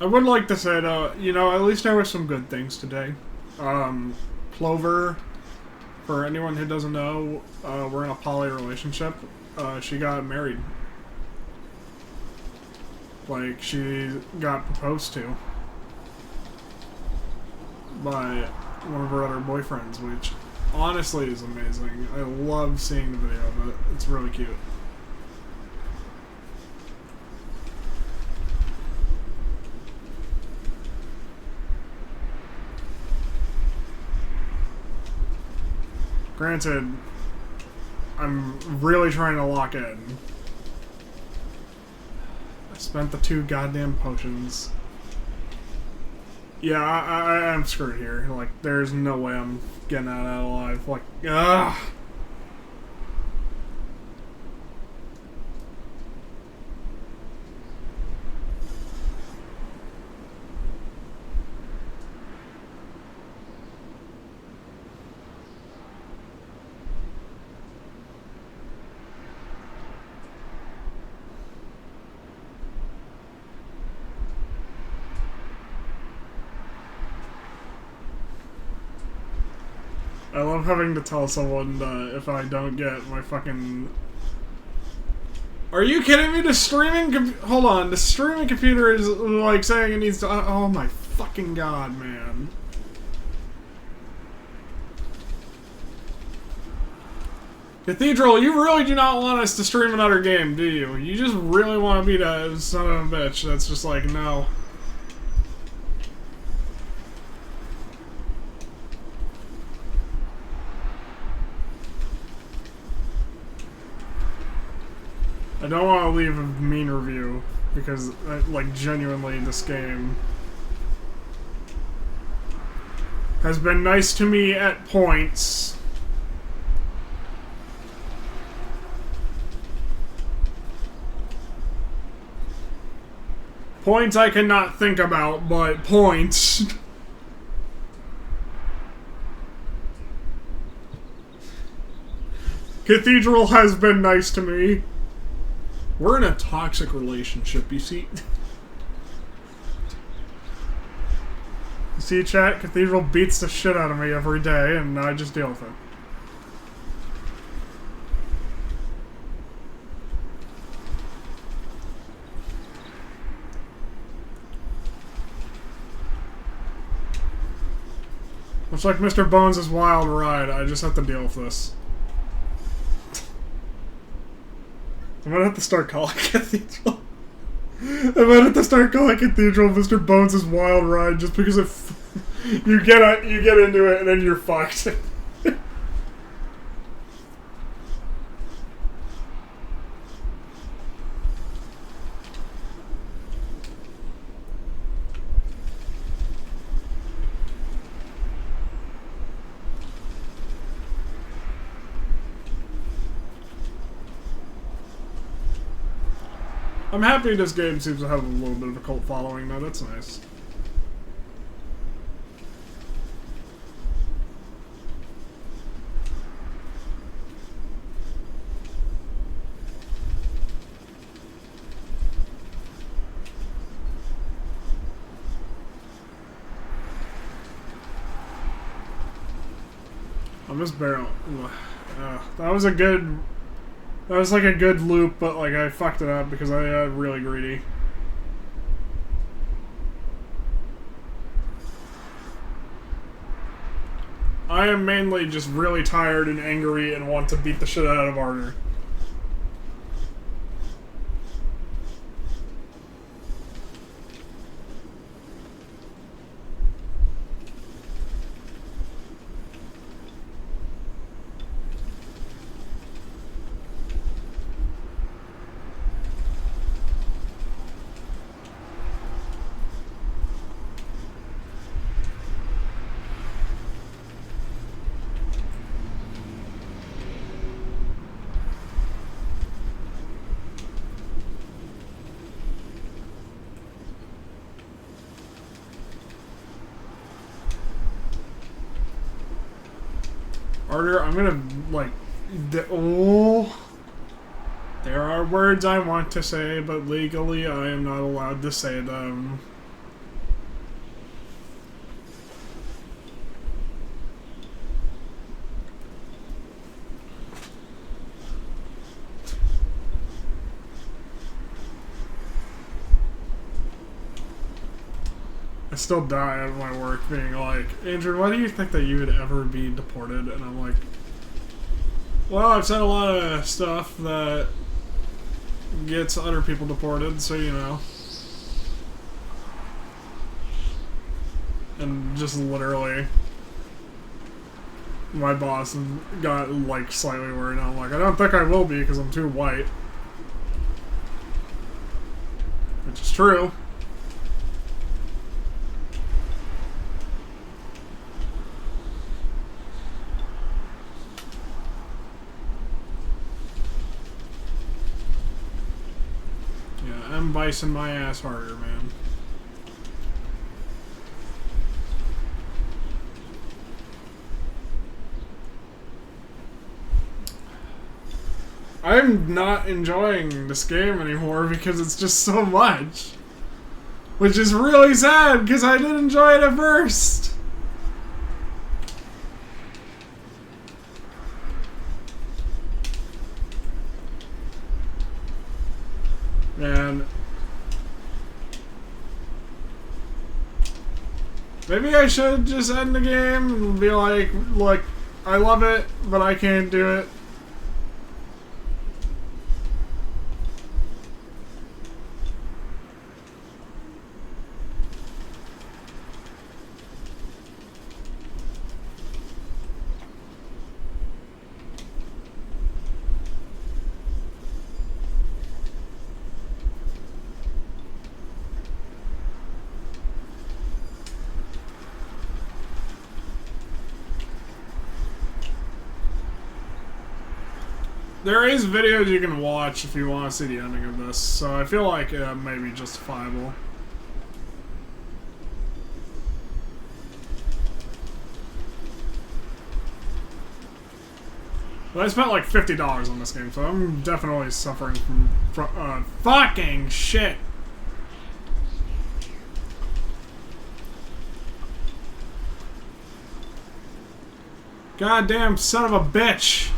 I would like to say, though, you know, at least there were some good things today. Clover, for anyone who doesn't know, we're in a poly relationship. She got married. Like, she got proposed to by one of her other boyfriends, which honestly is amazing. I love seeing the video of it. It's really cute. Granted, I'm really trying to lock in. I spent the 2 goddamn potions. Yeah, I'm screwed here. Like, there's no way I'm getting out of that alive. Like, ugh! I love having to tell someone if I don't get my fucking... Are you kidding me? The streaming... Hold on. The streaming computer is, like, saying it needs to... Oh my fucking god, man. Cathedral, you really do not want us to stream another game, do you? You just really want to be that son of a bitch that's just like, no. I don't want to leave a mean review, because, like, genuinely, this game has been nice to me at points. Points I cannot think about, but points. Cathedral has been nice to me. We're in a toxic relationship, you see? You see, chat? Cathedral beats the shit out of me every day, and I just deal with it. Much like Mr. Bones' wild ride, I just have to deal with this. I might have to start calling Cathedral. I might have to start calling Cathedral Mr. Bones' wild ride just because if you get into it and then you're fucked. I'm happy this game seems to have a little bit of a cult following now, that's nice. I'm just barreling. That was a good... That was like a good loop, but like I fucked it up because I got really greedy. I am mainly just really tired and angry and want to beat the shit out of Ardur. Ardur, I'm gonna, like, there are words I want to say, but legally I am not allowed to say them. I still die at my work being like, Andrew, why do you think that you would ever be deported? And I'm like, well, I've said a lot of stuff that gets other people deported, so you know. And just literally, my boss got like slightly worried. I'm like, I don't think I will be because I'm too white. Which is true. Yeah, I'm bicing my ass harder, man. I'm not enjoying this game anymore because it's just so much. Which is really sad because I did enjoy it at first. Man. Maybe I should just end the game and be like, look, I love it, but I can't do it. There is videos you can watch if you want to see the ending of this, so I feel like it may be justifiable. But I spent like $50 on this game, so I'm definitely suffering from fucking shit. Goddamn son of a bitch.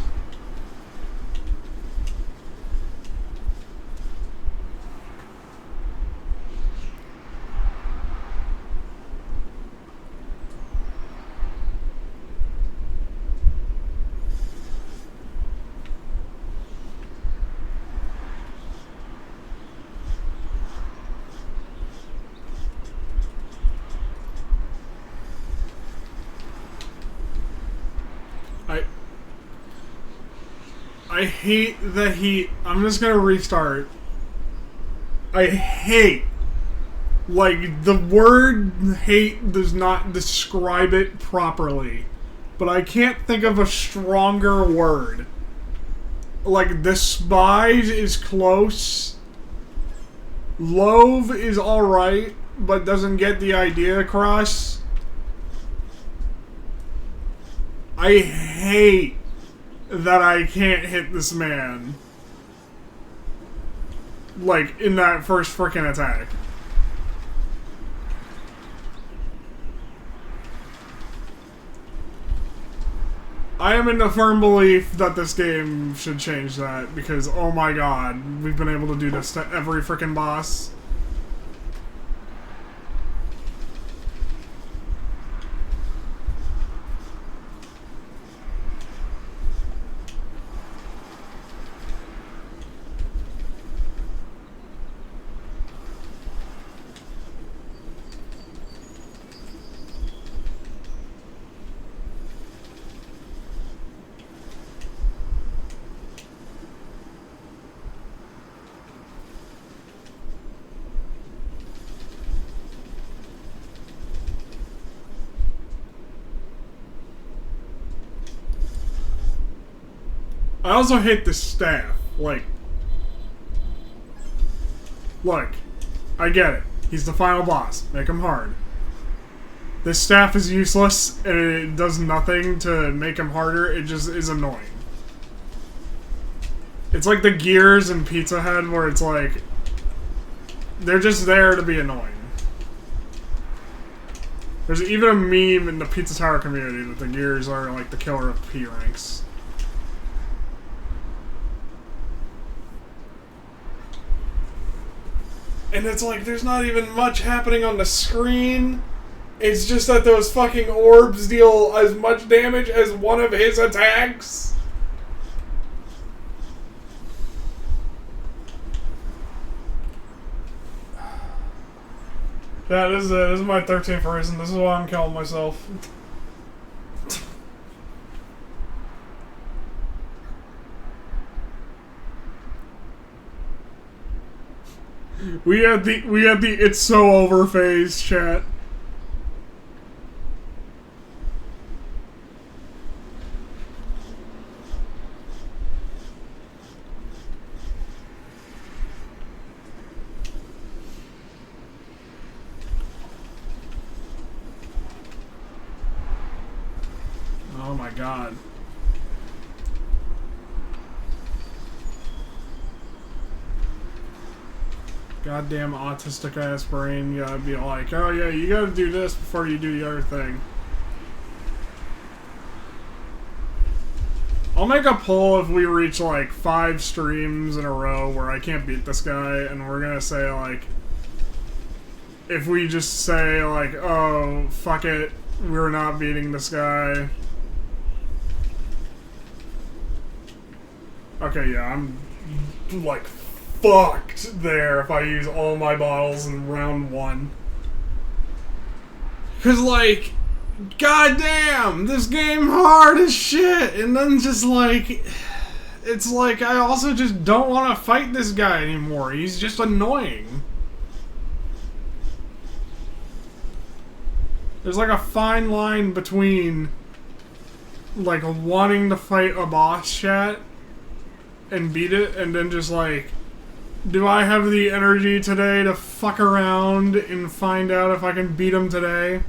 I hate the heat. I'm just gonna restart. I hate. Like, the word hate does not describe it properly. But I can't think of a stronger word. Like, despise is close. Loathe is alright, but doesn't get the idea across. I hate that I can't hit this man. Like, in that first frickin' attack. I am in the firm belief that this game should change that, because, oh my god, we've been able to do this to every frickin' boss. I also hate the staff. Like, look, I get it. He's the final boss. Make him hard. This staff is useless, and it does nothing to make him harder. It just is annoying. It's like the gears in Pizza Hut, where it's like, they're just there to be annoying. There's even a meme in the Pizza Tower community that the gears are like the killer of P ranks. And it's like, there's not even much happening on the screen. It's just that those fucking orbs deal as much damage as one of his attacks. Yeah, this is my 13th reason. This is why I'm killing myself. We had the it's so over phase chat. Oh my god. Goddamn autistic ass brain, you gotta be like, oh yeah, you gotta do this before you do the other thing. I'll make a poll if we reach like 5 streams in a row where I can't beat this guy, and we're gonna say like, if we just say like, oh, fuck it, we're not beating this guy. Okay, yeah, I'm like fucked there if I use all my bottles in round 1. Cause like, goddamn, this game hard as shit, and then just like, it's like I also just don't want to fight this guy anymore. He's just annoying. There's like a fine line between like wanting to fight a boss chat and beat it, and then just like, do I have the energy today to fuck around and find out if I can beat him today?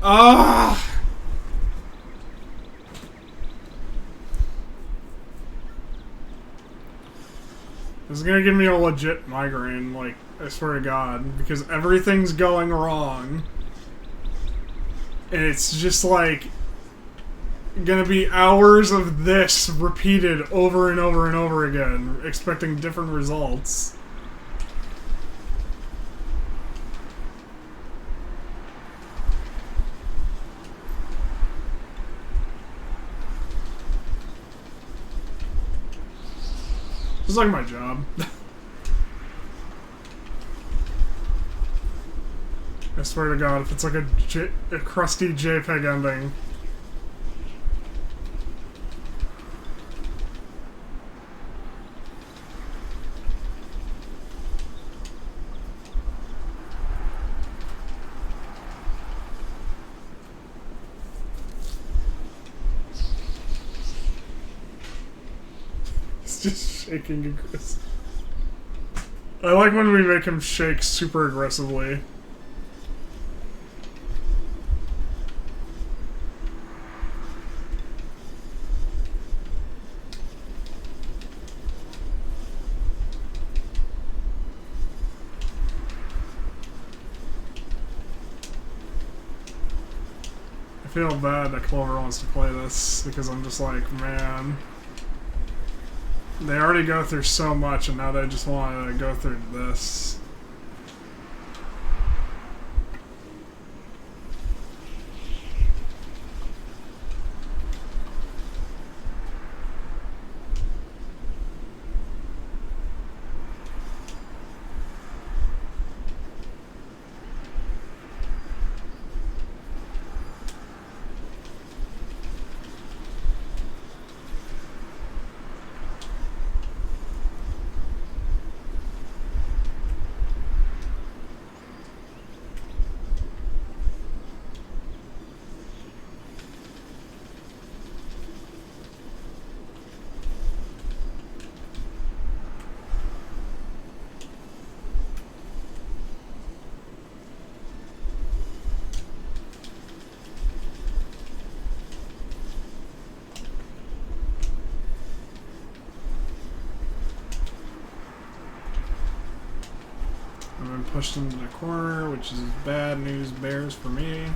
Ah! This is gonna give me a legit migraine, like, I swear to God, because everything's going wrong. And it's just like gonna be hours of this repeated over and over and over again, expecting different results. It's like my job. I swear to God, if it's like a crusty JPEG ending. It's just shaking aggressively. I like when we make him shake super aggressively. I feel bad that Clover wants to play this, because I'm just like, man, they already go through so much, and now they just want to go through this. pushed into the corner, which is bad news bears for me.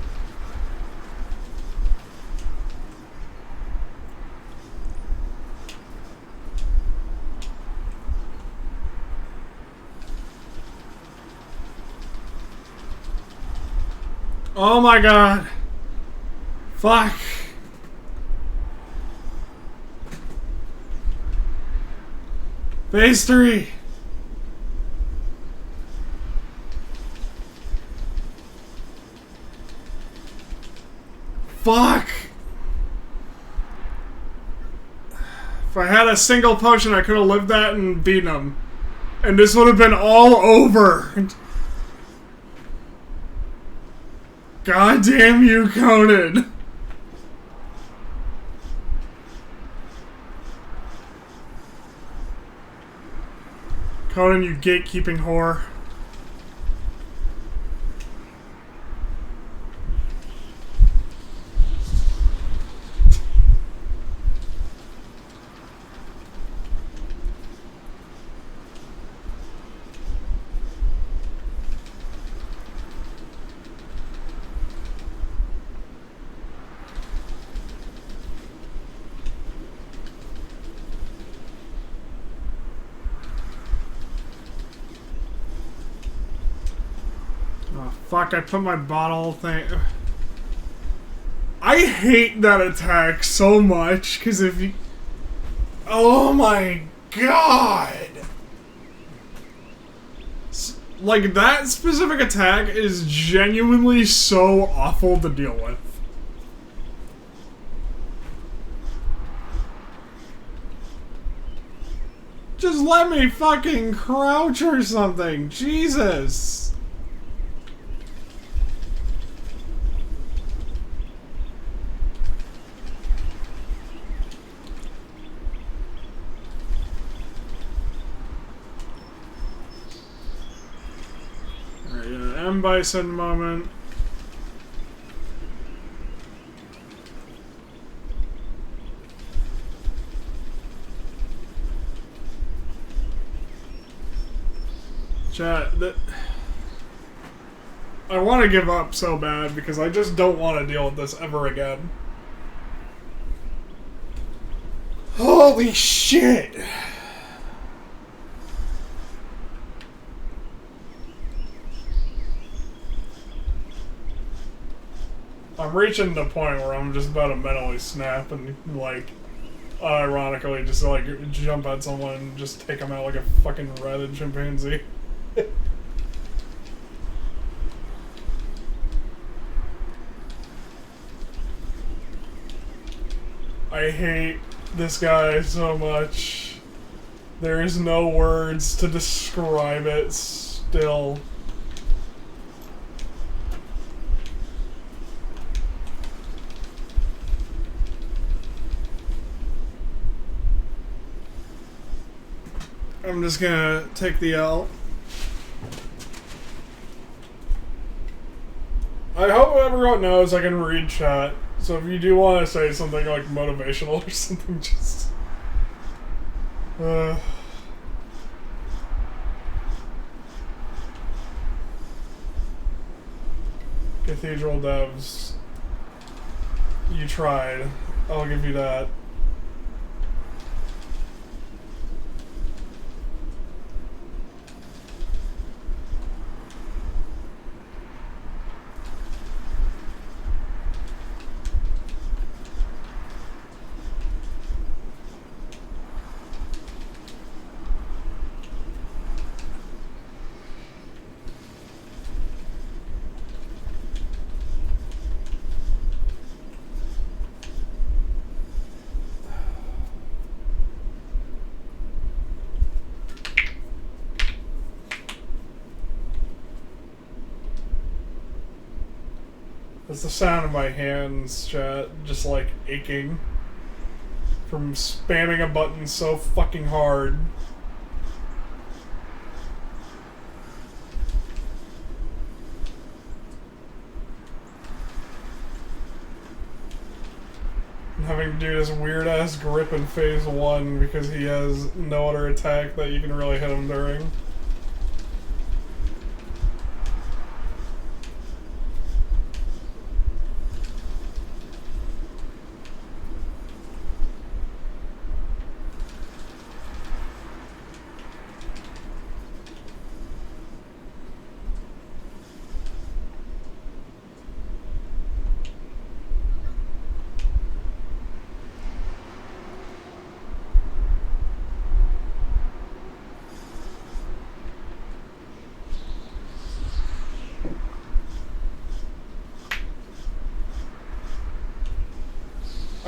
Oh my god. Fuck. Phase 3. Fuck. If I had a single potion, I could have lived that and beaten him. And this would have been all over. God damn you, Conan. Conan, you gatekeeping whore. Fuck, I put my bottle thing... I hate that attack so much, because if you... Oh my god! Like, that specific attack is genuinely so awful to deal with. Just let me fucking crouch or something, Jesus! Bison moment. Chat, I want to give up so bad because I just don't want to deal with this ever again. Holy shit! I'm reaching the point where I'm just about to mentally snap and, like, ironically just, like, jump at someone and just take them out like a fucking rabid chimpanzee. I hate this guy so much. There is no words to describe it still. I'm just gonna take the L. I hope everyone knows I can read chat, so if you do want to say something like motivational or something, just... Cathedral devs, you tried. I'll give you that. It's the sound of my hands, chat, just like aching from spamming a button so fucking hard. And having to do this weird ass grip in phase 1 because he has no other attack that you can really hit him during.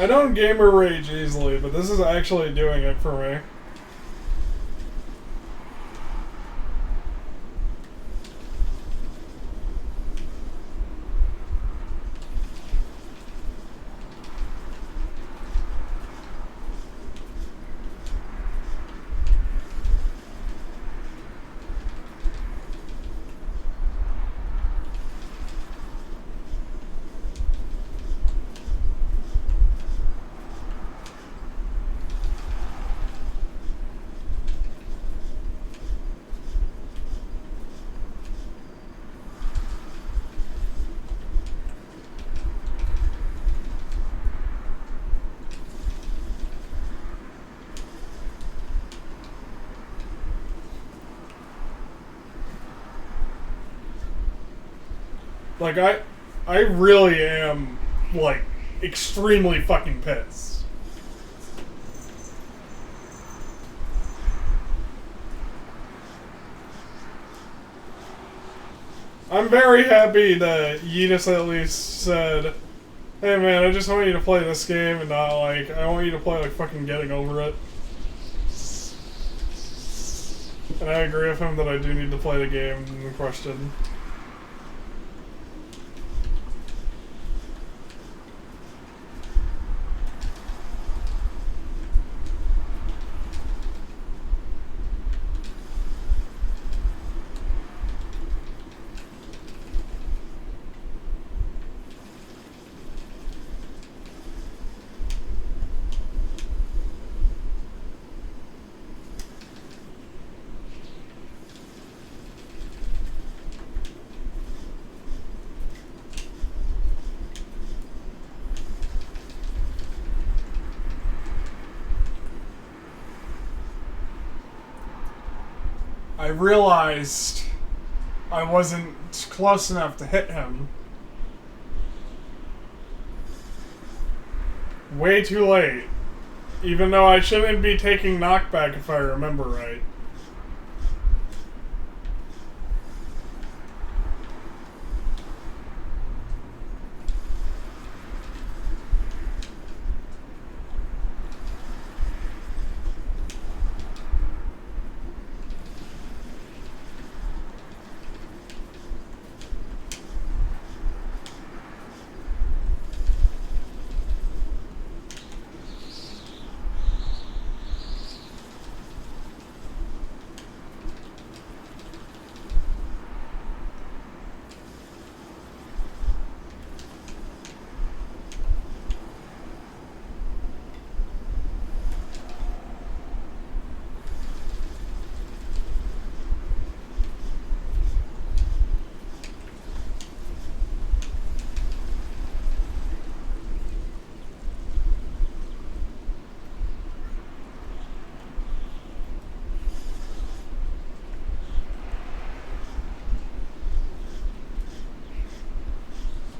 I don't gamer rage easily, but this is actually doing it for me. Like, I really am, like, extremely fucking pissed. I'm very happy that Yeetus at least said, hey man, I just want you to play this game and not, like, I want you to play, like, fucking Getting Over It. And I agree with him that I do need to play the game in question. I realized I wasn't close enough to hit him. Way too late. Even though I shouldn't be taking knockback if I remember right.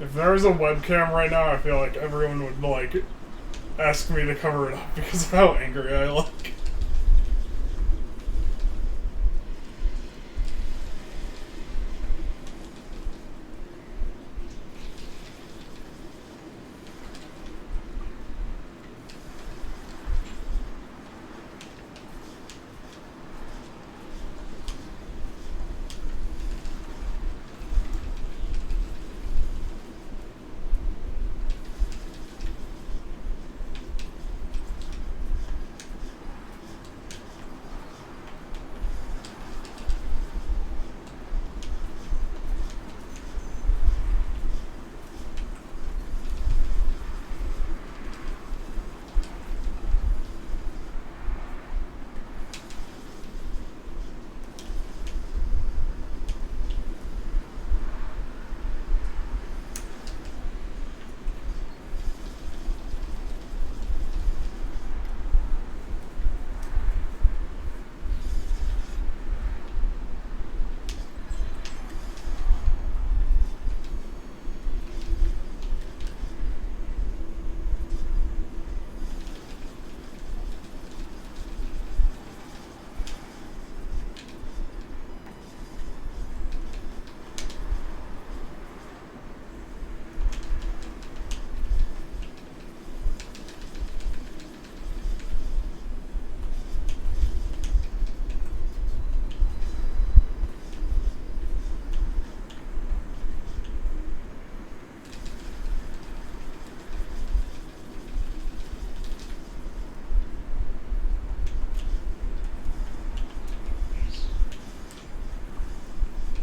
If there was a webcam right now, I feel like everyone would, like, ask me to cover it up because of how angry I look.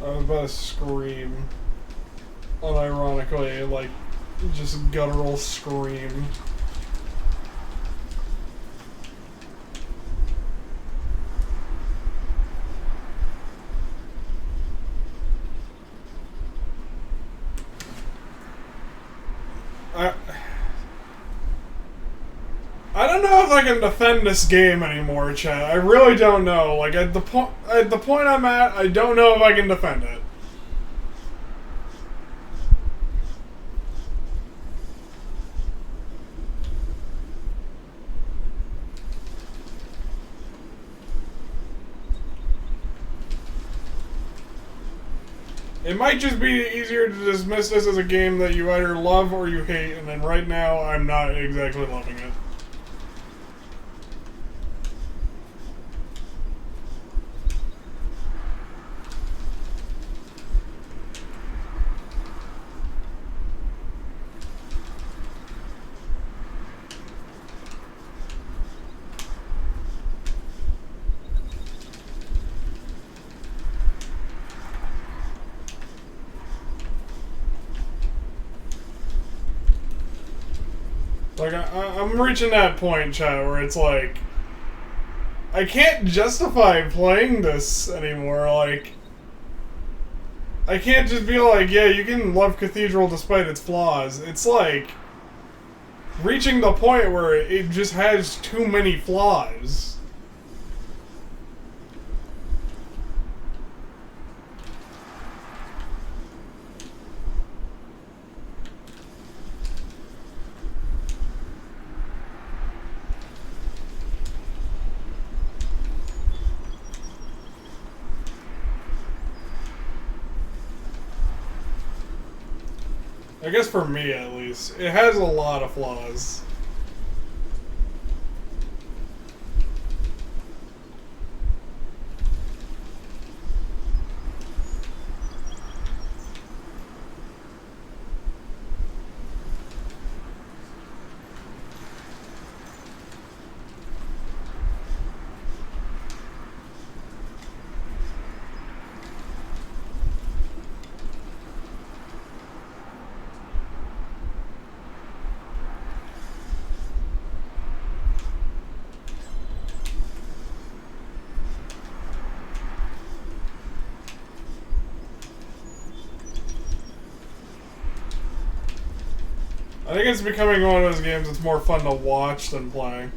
I was about to scream. Unironically, like, just guttural scream. I don't know if I can defend this game anymore, chat. I really don't know. Like, at the point I'm at, I don't know if I can defend it. It might just be easier to dismiss this as a game that you either love or you hate, and then right now, I'm not exactly loving it. Like, I'm reaching that point, chat, where it's like, I can't justify playing this anymore. Like, I can't just be like, yeah, you can love Cathedral despite its flaws. It's like reaching the point where it just has too many flaws. I guess for me, at least. It has a lot of flaws. I think it's becoming one of those games that's more fun to watch than play.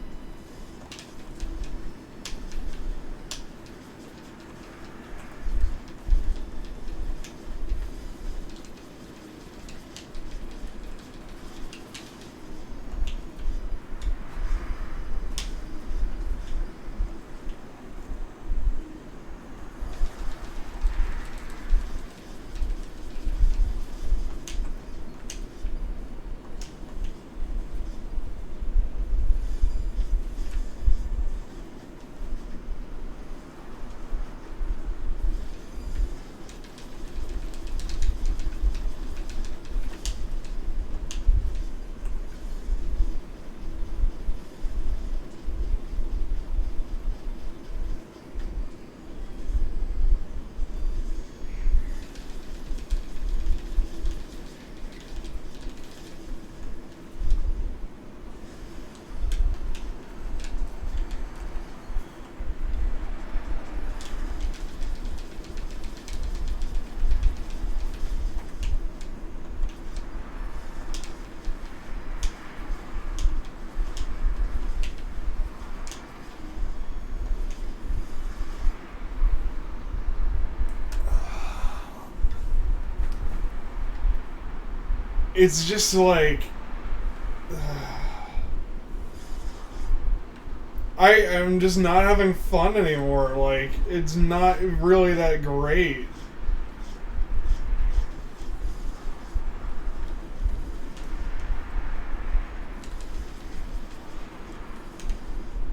It's just like... I am just not having fun anymore. Like, it's not really that great.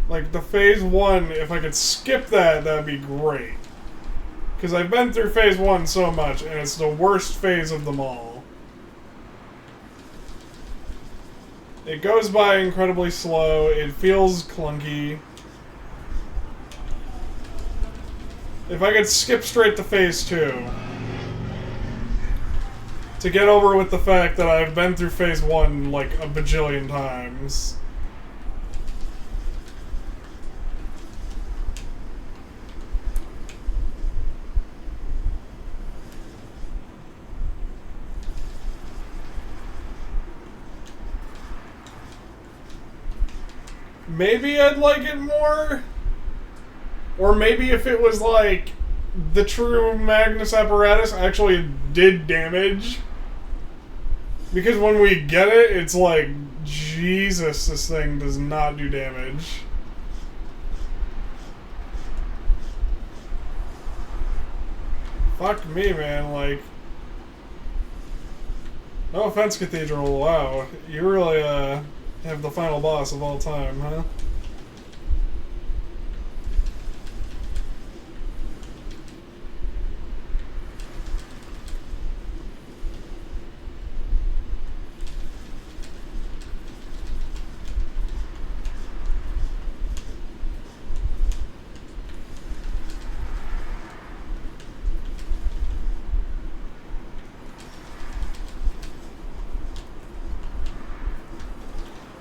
Like, the phase 1, if I could skip that, that'd be great. Because I've been through phase 1 so much, and it's the worst phase of them all. It goes by incredibly slow, it feels clunky. If I could skip straight to phase 2, to get over with the fact that I've been through phase 1 like a bajillion times. Maybe I'd like it more. Or maybe if it was like the true Magnus apparatus actually did damage. Because when we get it, it's like, Jesus, this thing does not do damage. Fuck me, man, like... No offense, Cathedral, wow. You really, have the final boss of all time, huh?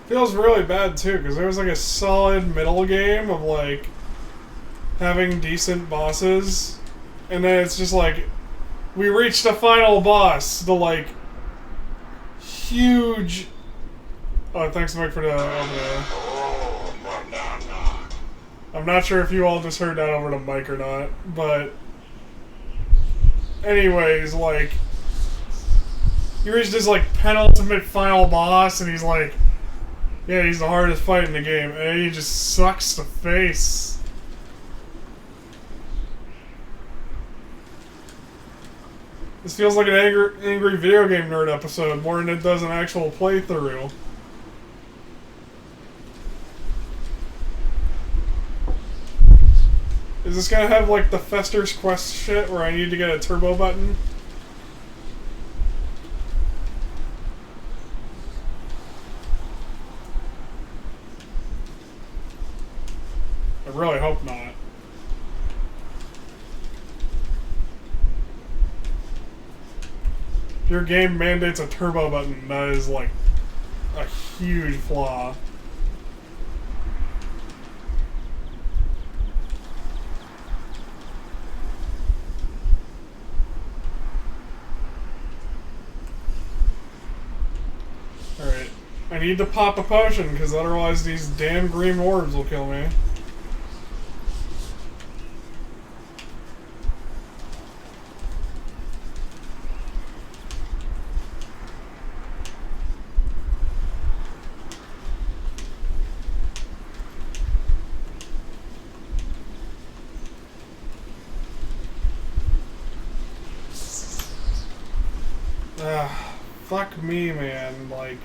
Feels really bad too, because there was like a solid middle game of like having decent bosses, and then it's just like we reached a final boss, the like huge. Oh, thanks, Mike, for the. I'm not sure if you all just heard that over the mic or not, but anyways, like you reached this like penultimate final boss, and he's like. Yeah, he's the hardest fight in the game, and he just sucks the face. This feels like an angry video game nerd episode more than it does an actual playthrough. Is this gonna have like the Fester's Quest shit where I need to get a turbo button? I really hope not. If your game mandates a turbo button, that is like a huge flaw. Alright. I need to pop a potion, because otherwise these damn green orbs will kill me. Fuck me, man, like...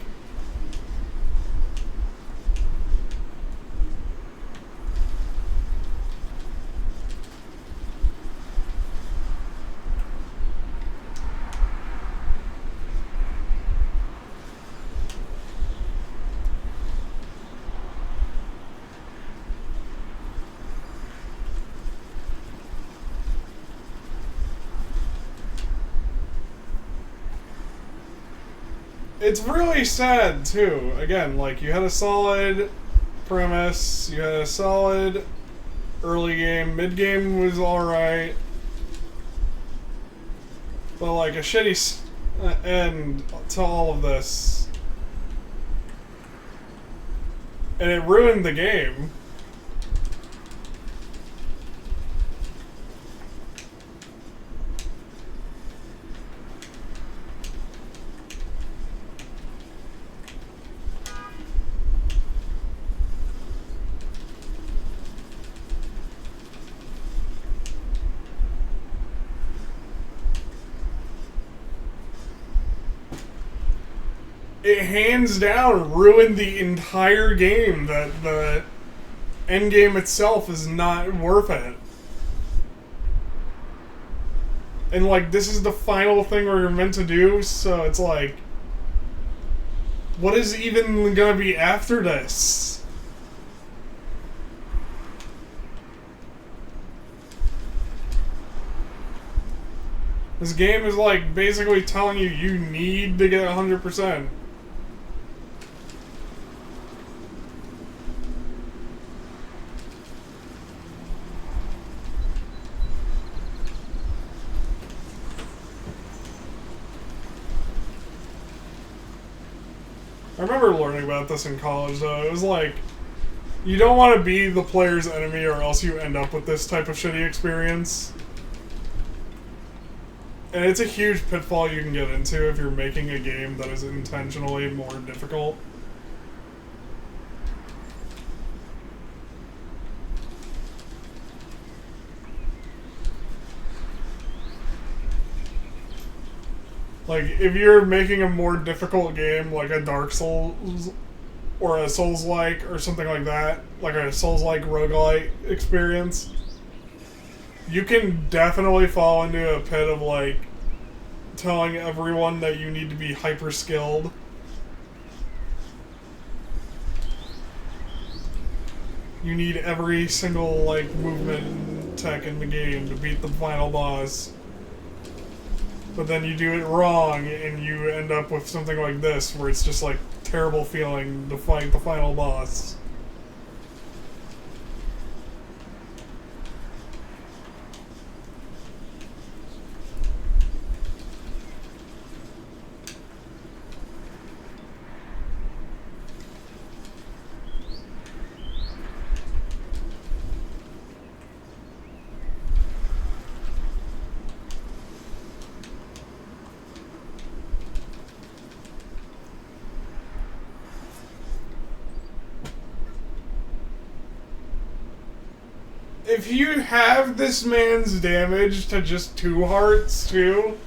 It's really sad, too. Again, like, you had a solid premise, you had a solid early game, mid-game was alright, but, like, a shitty end to all of this. And it ruined the game. It hands down ruined the entire game. That the end game itself is not worth it. And like, this is the final thing we're meant to do, so it's like, what is even gonna be after this? This game is like basically telling you you need to get 100%. I remember learning about this in college, though. It was like, you don't want to be the player's enemy or else you end up with this type of shitty experience. And it's a huge pitfall you can get into if you're making a game that is intentionally more difficult. Like, if you're making a more difficult game, like a Dark Souls or a Souls-like or something like that, like a Souls-like roguelite experience, you can definitely fall into a pit of, like, telling everyone that you need to be hyper-skilled. You need every single, like, movement tech in the game to beat the final boss. But then you do it wrong, and you end up with something like this, where it's just like terrible feeling to fight the final boss. If you have this man's damage to just 2 hearts, too,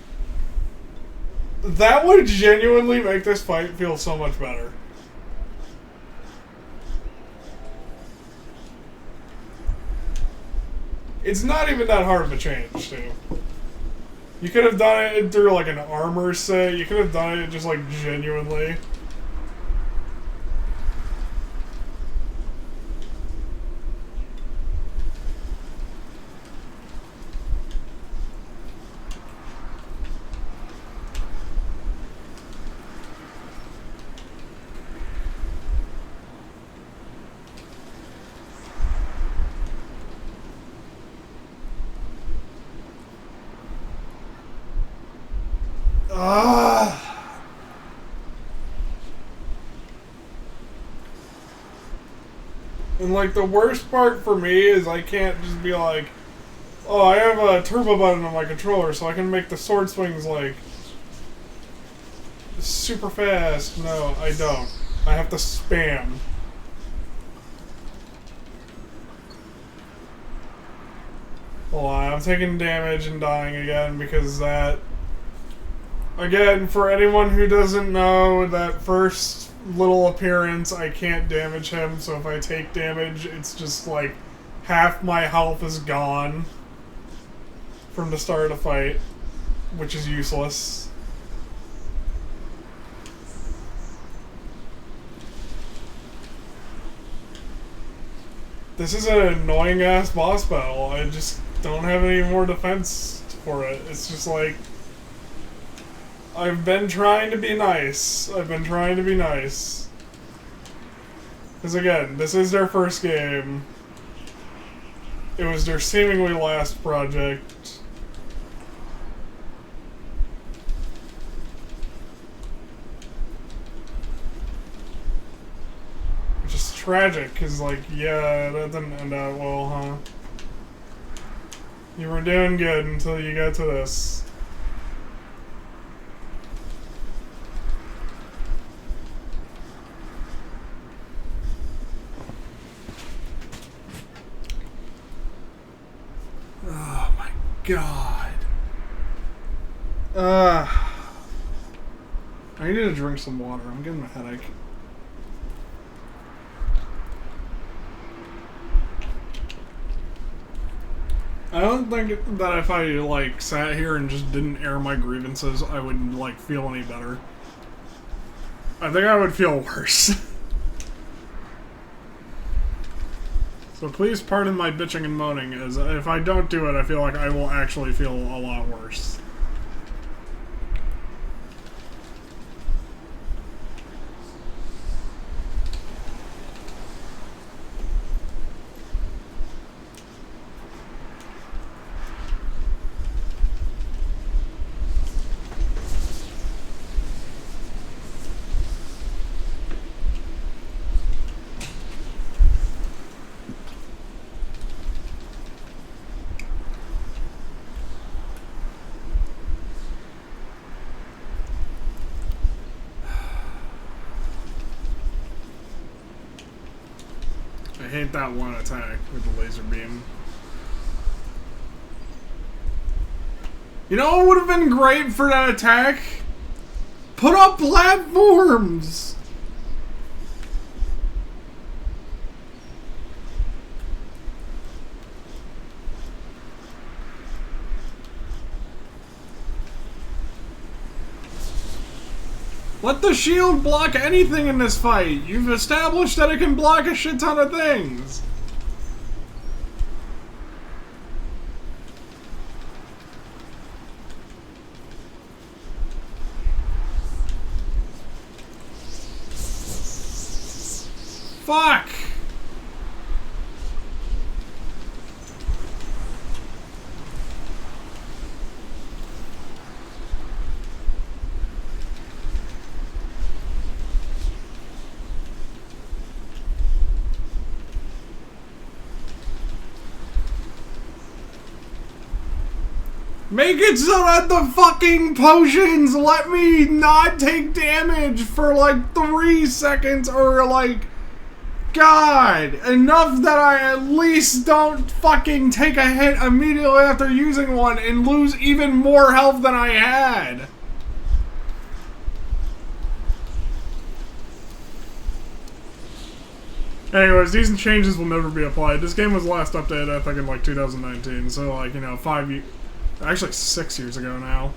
that would genuinely make this fight feel so much better. It's not even that hard of a change, too. You could have done it through, like, an armor set. You could have done it just, like, genuinely. And, like, the worst part for me is I can't just be like, oh, I have a turbo button on my controller so I can make the sword swings, like, super fast. No, I don't. I have to spam. Hold on, I'm taking damage and dying again because that... Again, for anyone who doesn't know, that first little appearance, I can't damage him, so if I take damage, it's just like half my health is gone from the start of the fight, which is useless. This is an annoying ass boss battle. I just don't have any more defense for it. It's just like, I've been trying to be nice. I've been trying to be nice. Because again, this is their first game. It was their seemingly last project. Which is tragic, because, like, yeah, that didn't end out well, huh? You were doing good until you got to this. God. I need to drink some water. I'm getting a headache. I don't think that if I, like, sat here and just didn't air my grievances, I would, like, feel any better. I think I would feel worse. So please pardon my bitching and moaning, as if I don't do it, I feel like I will actually feel a lot worse. hate that one attack with the laser beam. You know what would have been great for that attack? Put up platforms! Let the shield block anything in this fight. You've established that it can block a shit ton of things. Fuck! Make it so that the fucking potions let me not take damage for like 3 seconds or like... God, enough that I at least don't fucking take a hit immediately after using one and lose even more health than I had. Anyways, these changes will never be applied. This game was last updated, I think, in like 2019, so like, you know, 5 years... Actually, 6 years ago now.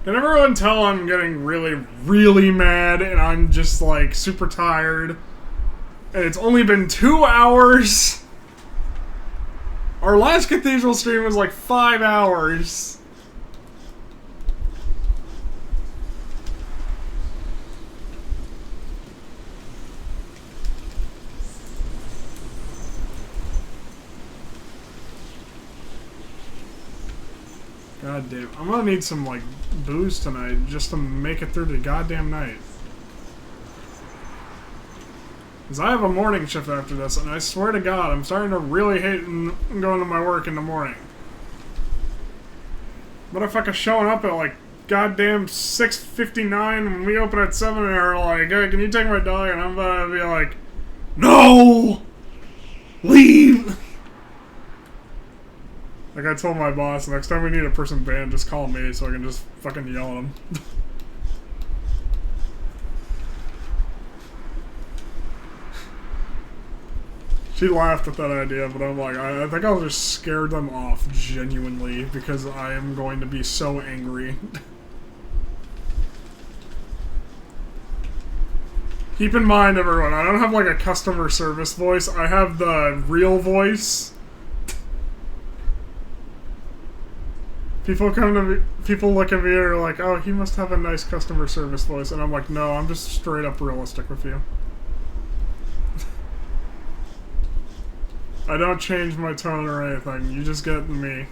Can everyone tell I'm getting really, really mad and I'm just like super tired? And it's only been 2 hours. Our last Cathedral stream was like 5 hours. God damn. I'm gonna need some like booze tonight just to make it through the goddamn night. Because I have a morning shift after this, and I swear to God, I'm starting to really hate going to my work in the morning. Motherfucker showing up at like goddamn 6:59 when we open at 7 and are like, hey, can you take my dog? And I'm about to be like, no! Leave! Like I told my boss, next time we need a person banned, just call me so I can just fucking yell at him. She laughed at that idea, but I'm like, I think I'll just scare them off genuinely because I am going to be so angry. Keep in mind, everyone, I don't have like a customer service voice. I have the real voice. People come to me, people look at me and are like, oh, he must have a nice customer service voice. And I'm like, no, I'm just straight up realistic with you. I don't change my tone or anything. You just get me.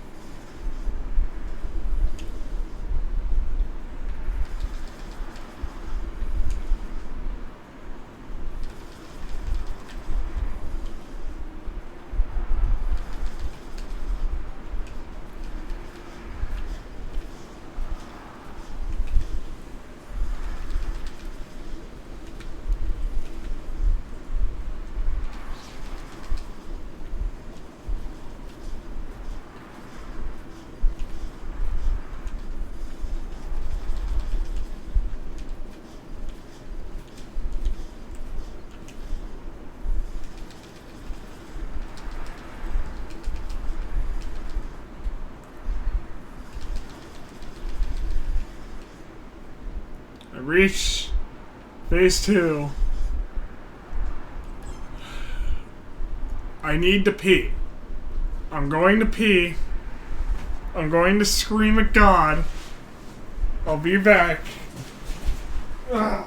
Reach phase 2. I need to pee. I'm going to pee. I'm going to scream at God. I'll be back. Ugh.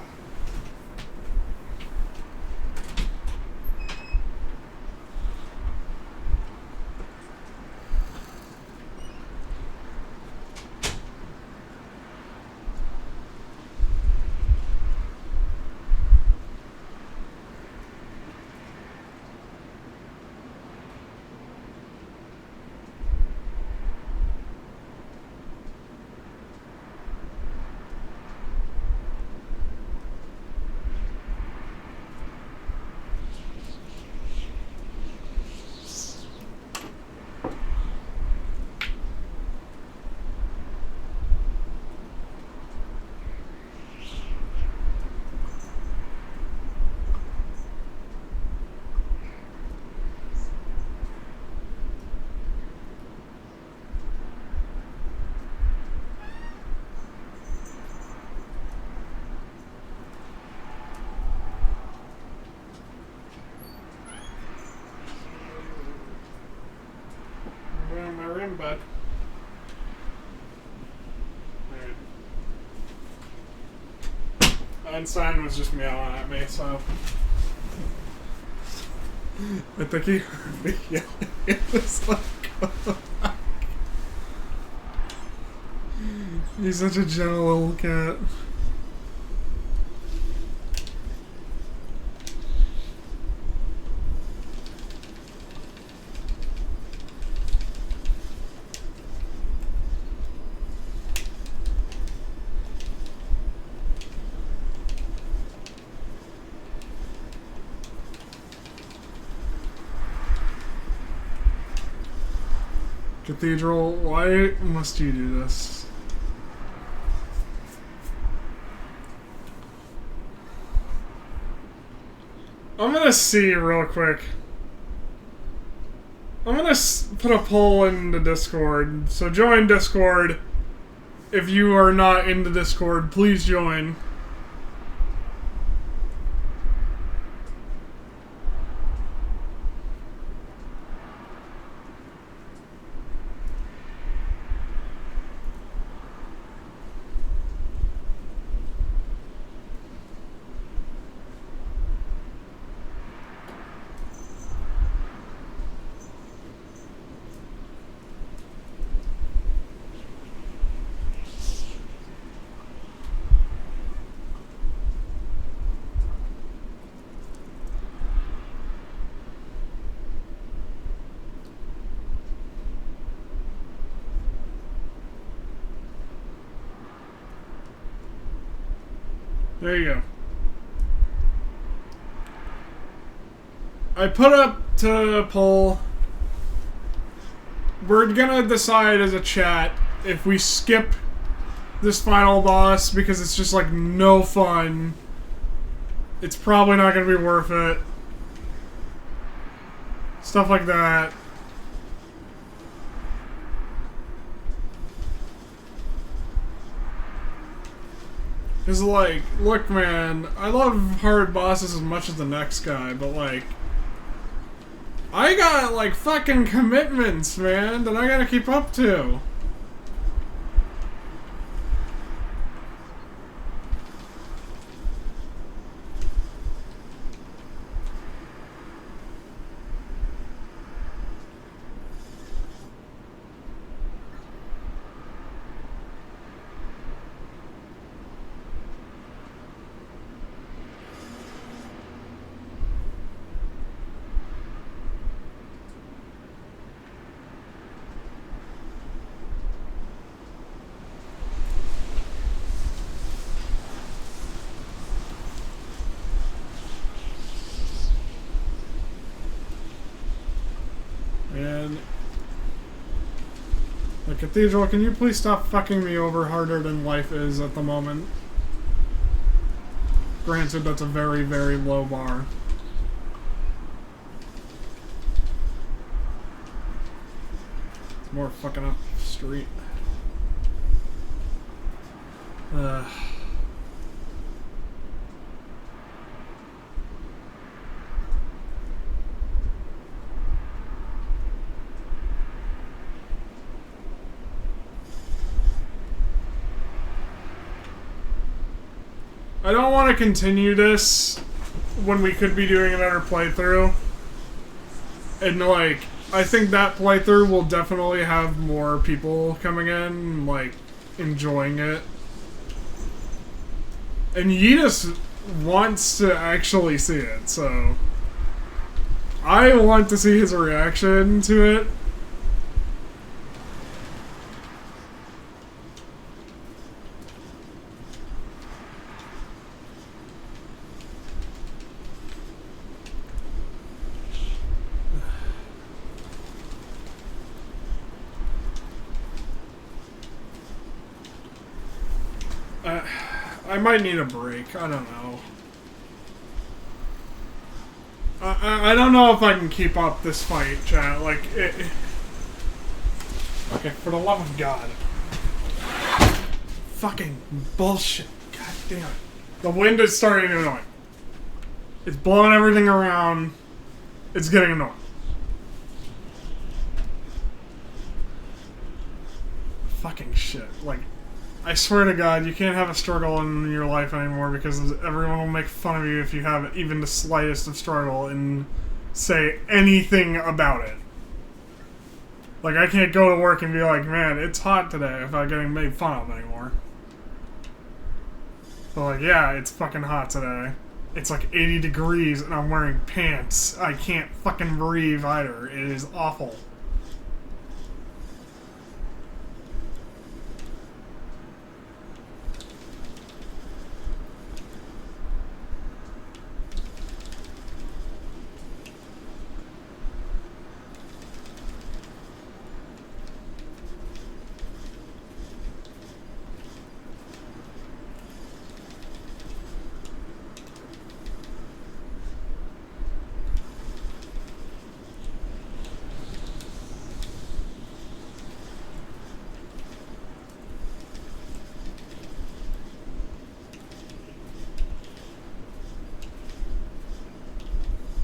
My room back. Alright. Einstein was just meowing at me, so I think he heard me yelling. It was like, he's such a gentle little cat. Cathedral, why must you do this? I'm gonna see real quick. I'm gonna put a poll in the Discord. So join Discord. If you are not in the Discord, please join. There you go. I put up to poll. We're gonna decide as a chat if we skip this final boss because it's just like no fun. It's probably not gonna be worth it. Stuff like that. It's like, look man, I love hard bosses as much as the next guy, but like, I got like fucking commitments, man, that I gotta keep up to. And the Cathedral, can you please stop fucking me over harder than life is at the moment? Granted, that's a very, very low bar. It's more fucking up the street. I don't want to continue this when we could be doing another playthrough. And, like, I think that playthrough will definitely have more people coming in, like, enjoying it. And Yeetus wants to actually see it, so I want to see his reaction to it. I might need a break. I don't know. I don't know if I can keep up this fight, chat. Like, okay, for the love of God. Fucking bullshit. God damn it. The wind is starting to annoy. It's blowing everything around. It's getting annoying. Fucking shit. Like, I swear to God, you can't have a struggle in your life anymore because everyone will make fun of you if you have even the slightest of struggle and say anything about it. Like, I can't go to work and be like, man, it's hot today if I'm getting made fun of anymore. But like, yeah, it's fucking hot today. It's like 80 degrees and I'm wearing pants. I can't fucking breathe either. It is awful.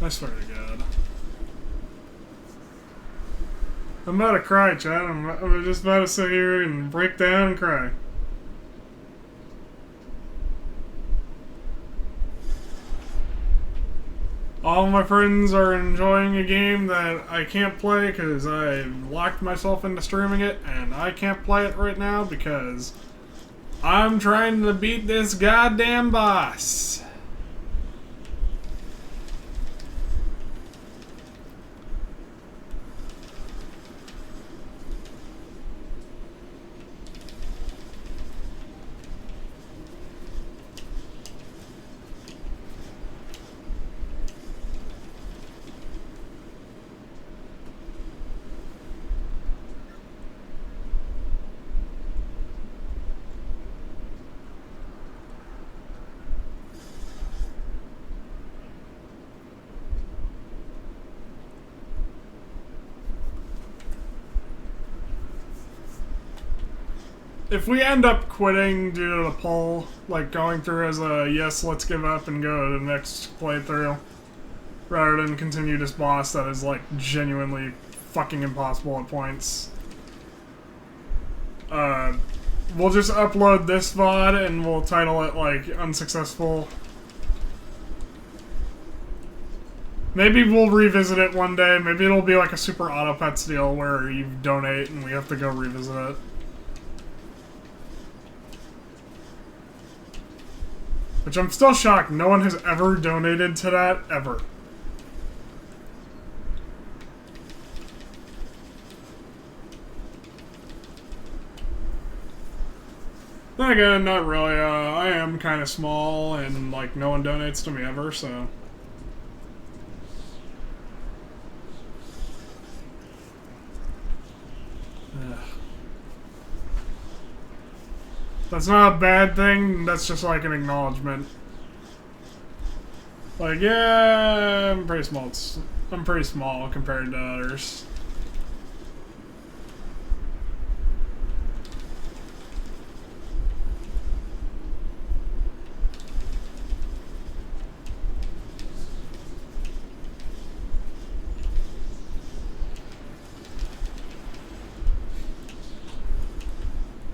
I swear to God. I'm about to cry, Chad. I'm just about to sit here and break down and cry. All my friends are enjoying a game that I can't play because I locked myself into streaming it, and I can't play it right now because I'm trying to beat this goddamn boss. If we end up quitting due to the poll, like going through as a yes, let's give up and go to the next playthrough, rather than continue this boss that is like genuinely fucking impossible at points, we'll just upload this VOD and we'll title it like unsuccessful. Maybe we'll revisit it one day. Maybe it'll be like a Super Auto Pets deal where you donate and we have to go revisit it. Which I'm still shocked no one has ever donated to that, ever. Then again, not really. I am kind of small and, like, no one donates to me ever, so... That's not a bad thing, that's just like an acknowledgement. Like, yeah, I'm pretty small. I'm pretty small compared to others.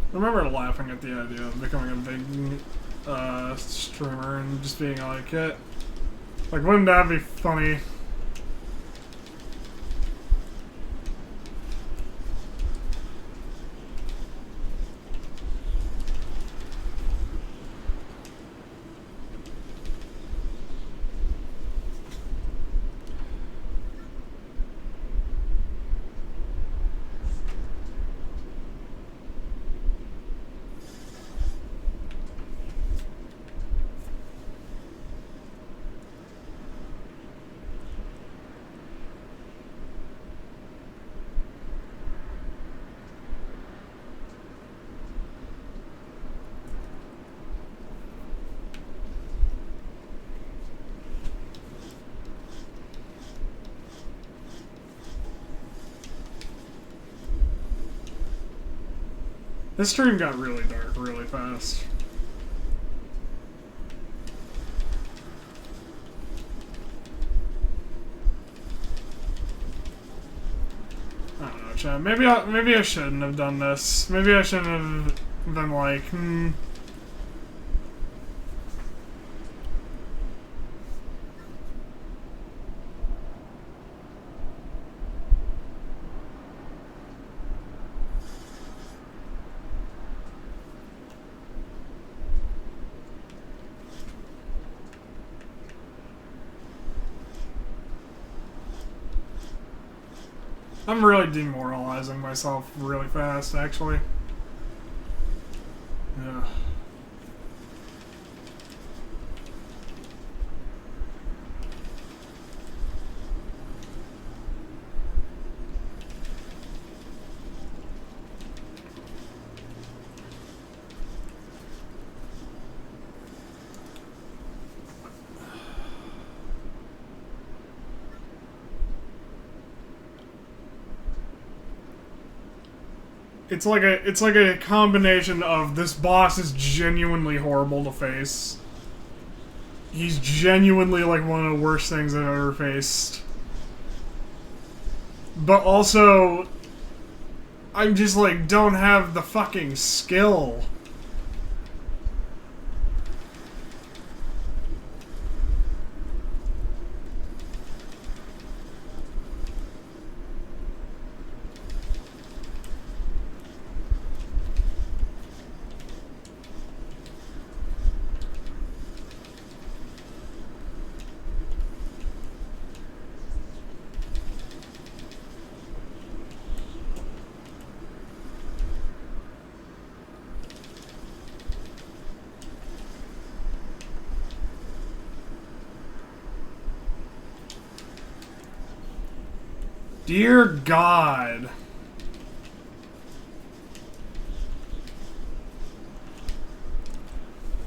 I remember laughing at the idea of becoming a big streamer and just being like it. Like, wouldn't that be funny? This stream got really dark really fast. I don't know, Chad. Maybe I shouldn't have done this. Maybe I shouldn't have been like, I'm really demoralizing myself really fast, actually. Yeah. It's like a combination of this boss is genuinely horrible to face. He's genuinely like one of the worst things I've ever faced. But also, I'm just like, don't have the fucking skill. Dear God.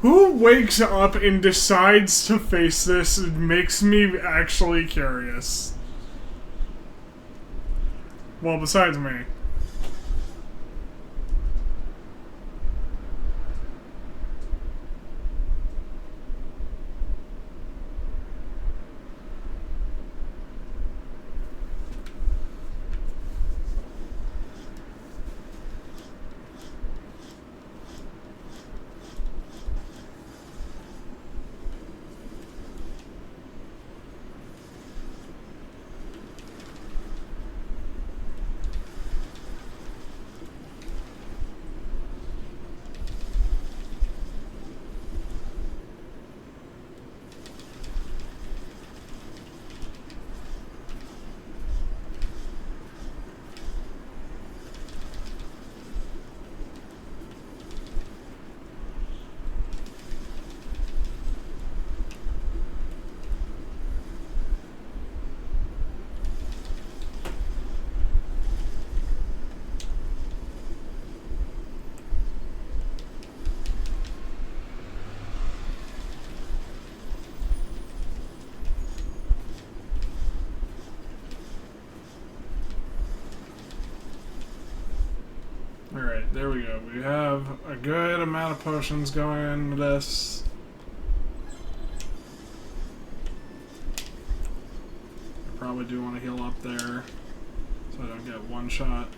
Who wakes up and decides to face this makes me actually curious. Well, besides me. Alright, there we go. We have a good amount of potions going into this. I probably do want to heal up there so I don't get one shot.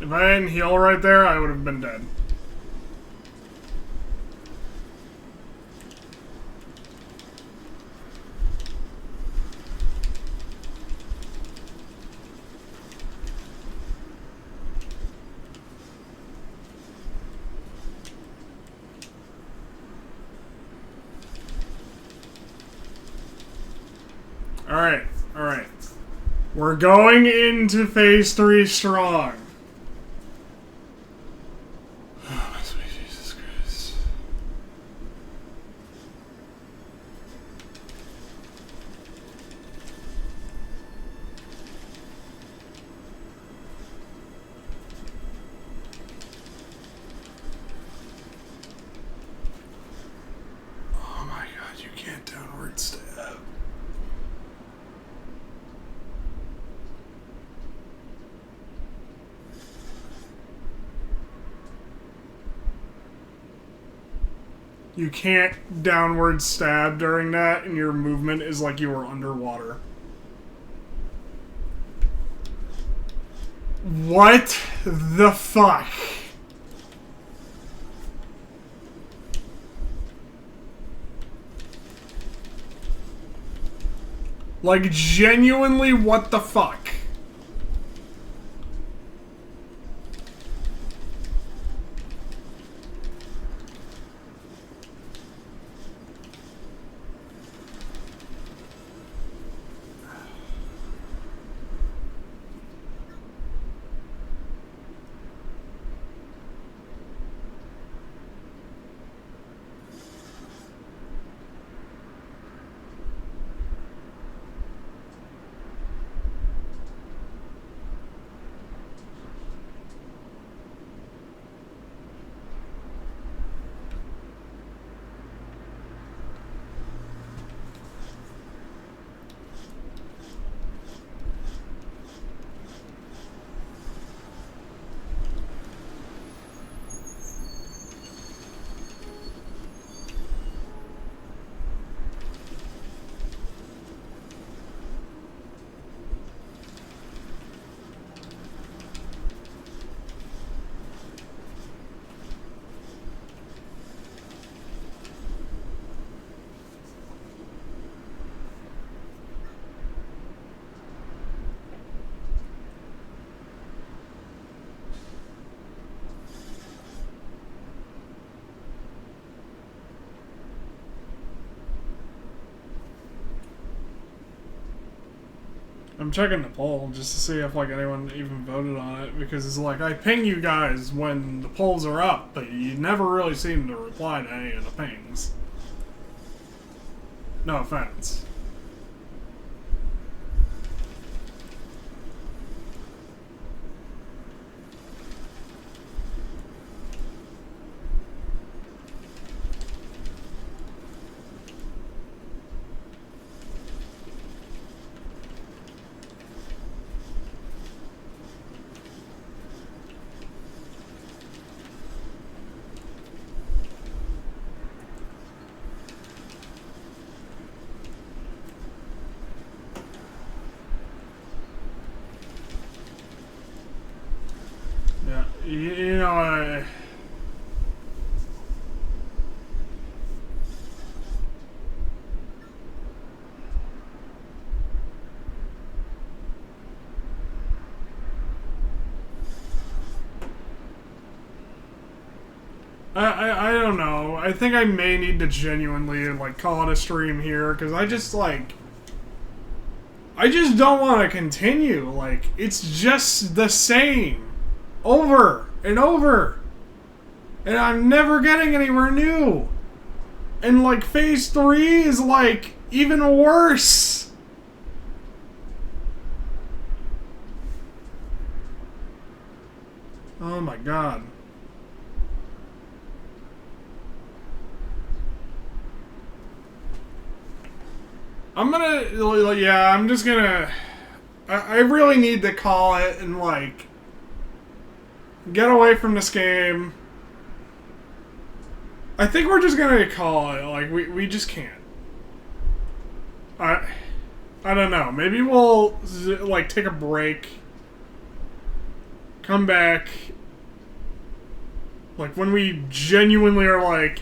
If I didn't heal right there, I would have been dead. Alright, alright. We're going into phase 3 strong. Oh, my sweet Jesus Christ. Oh my god, you can't downward stab. You can't downward stab during that, and your movement is like you were underwater. What the fuck? Like, genuinely, what the fuck? I'm checking the poll just to see if like anyone even voted on it, because it's like I ping you guys when the polls are up, but you never really seem to reply to any of the pings. No offense. Yeah, you know, I don't know. I think I may need to genuinely like call it a stream here, because I just don't want to continue. Like, it's just the same over and over, and I'm never getting anywhere new. And like phase 3 is like even worse. Oh my god. I'm just gonna, I really need to call it and like get away from this game. I think we're just gonna call it, like we just can't. I don't know, maybe we'll like take a break. come back, like, when we genuinely are like,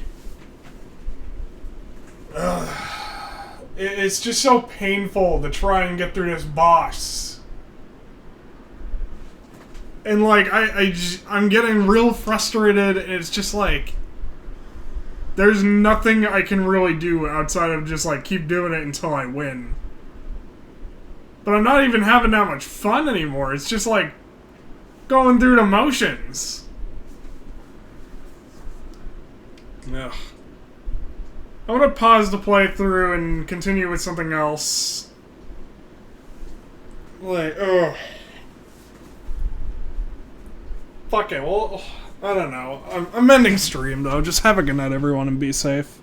it's just so painful to try and get through this boss. And, like, I'm getting real frustrated, and it's just like, there's nothing I can really do outside of just, like, keep doing it until I win. But I'm not even having that much fun anymore. It's just, like, going through the motions. Ugh. I'm gonna pause the playthrough and continue with something else. Like, ugh. Fuck it, well, I don't know. I'm ending stream, though. Just have a good night, everyone, and be safe.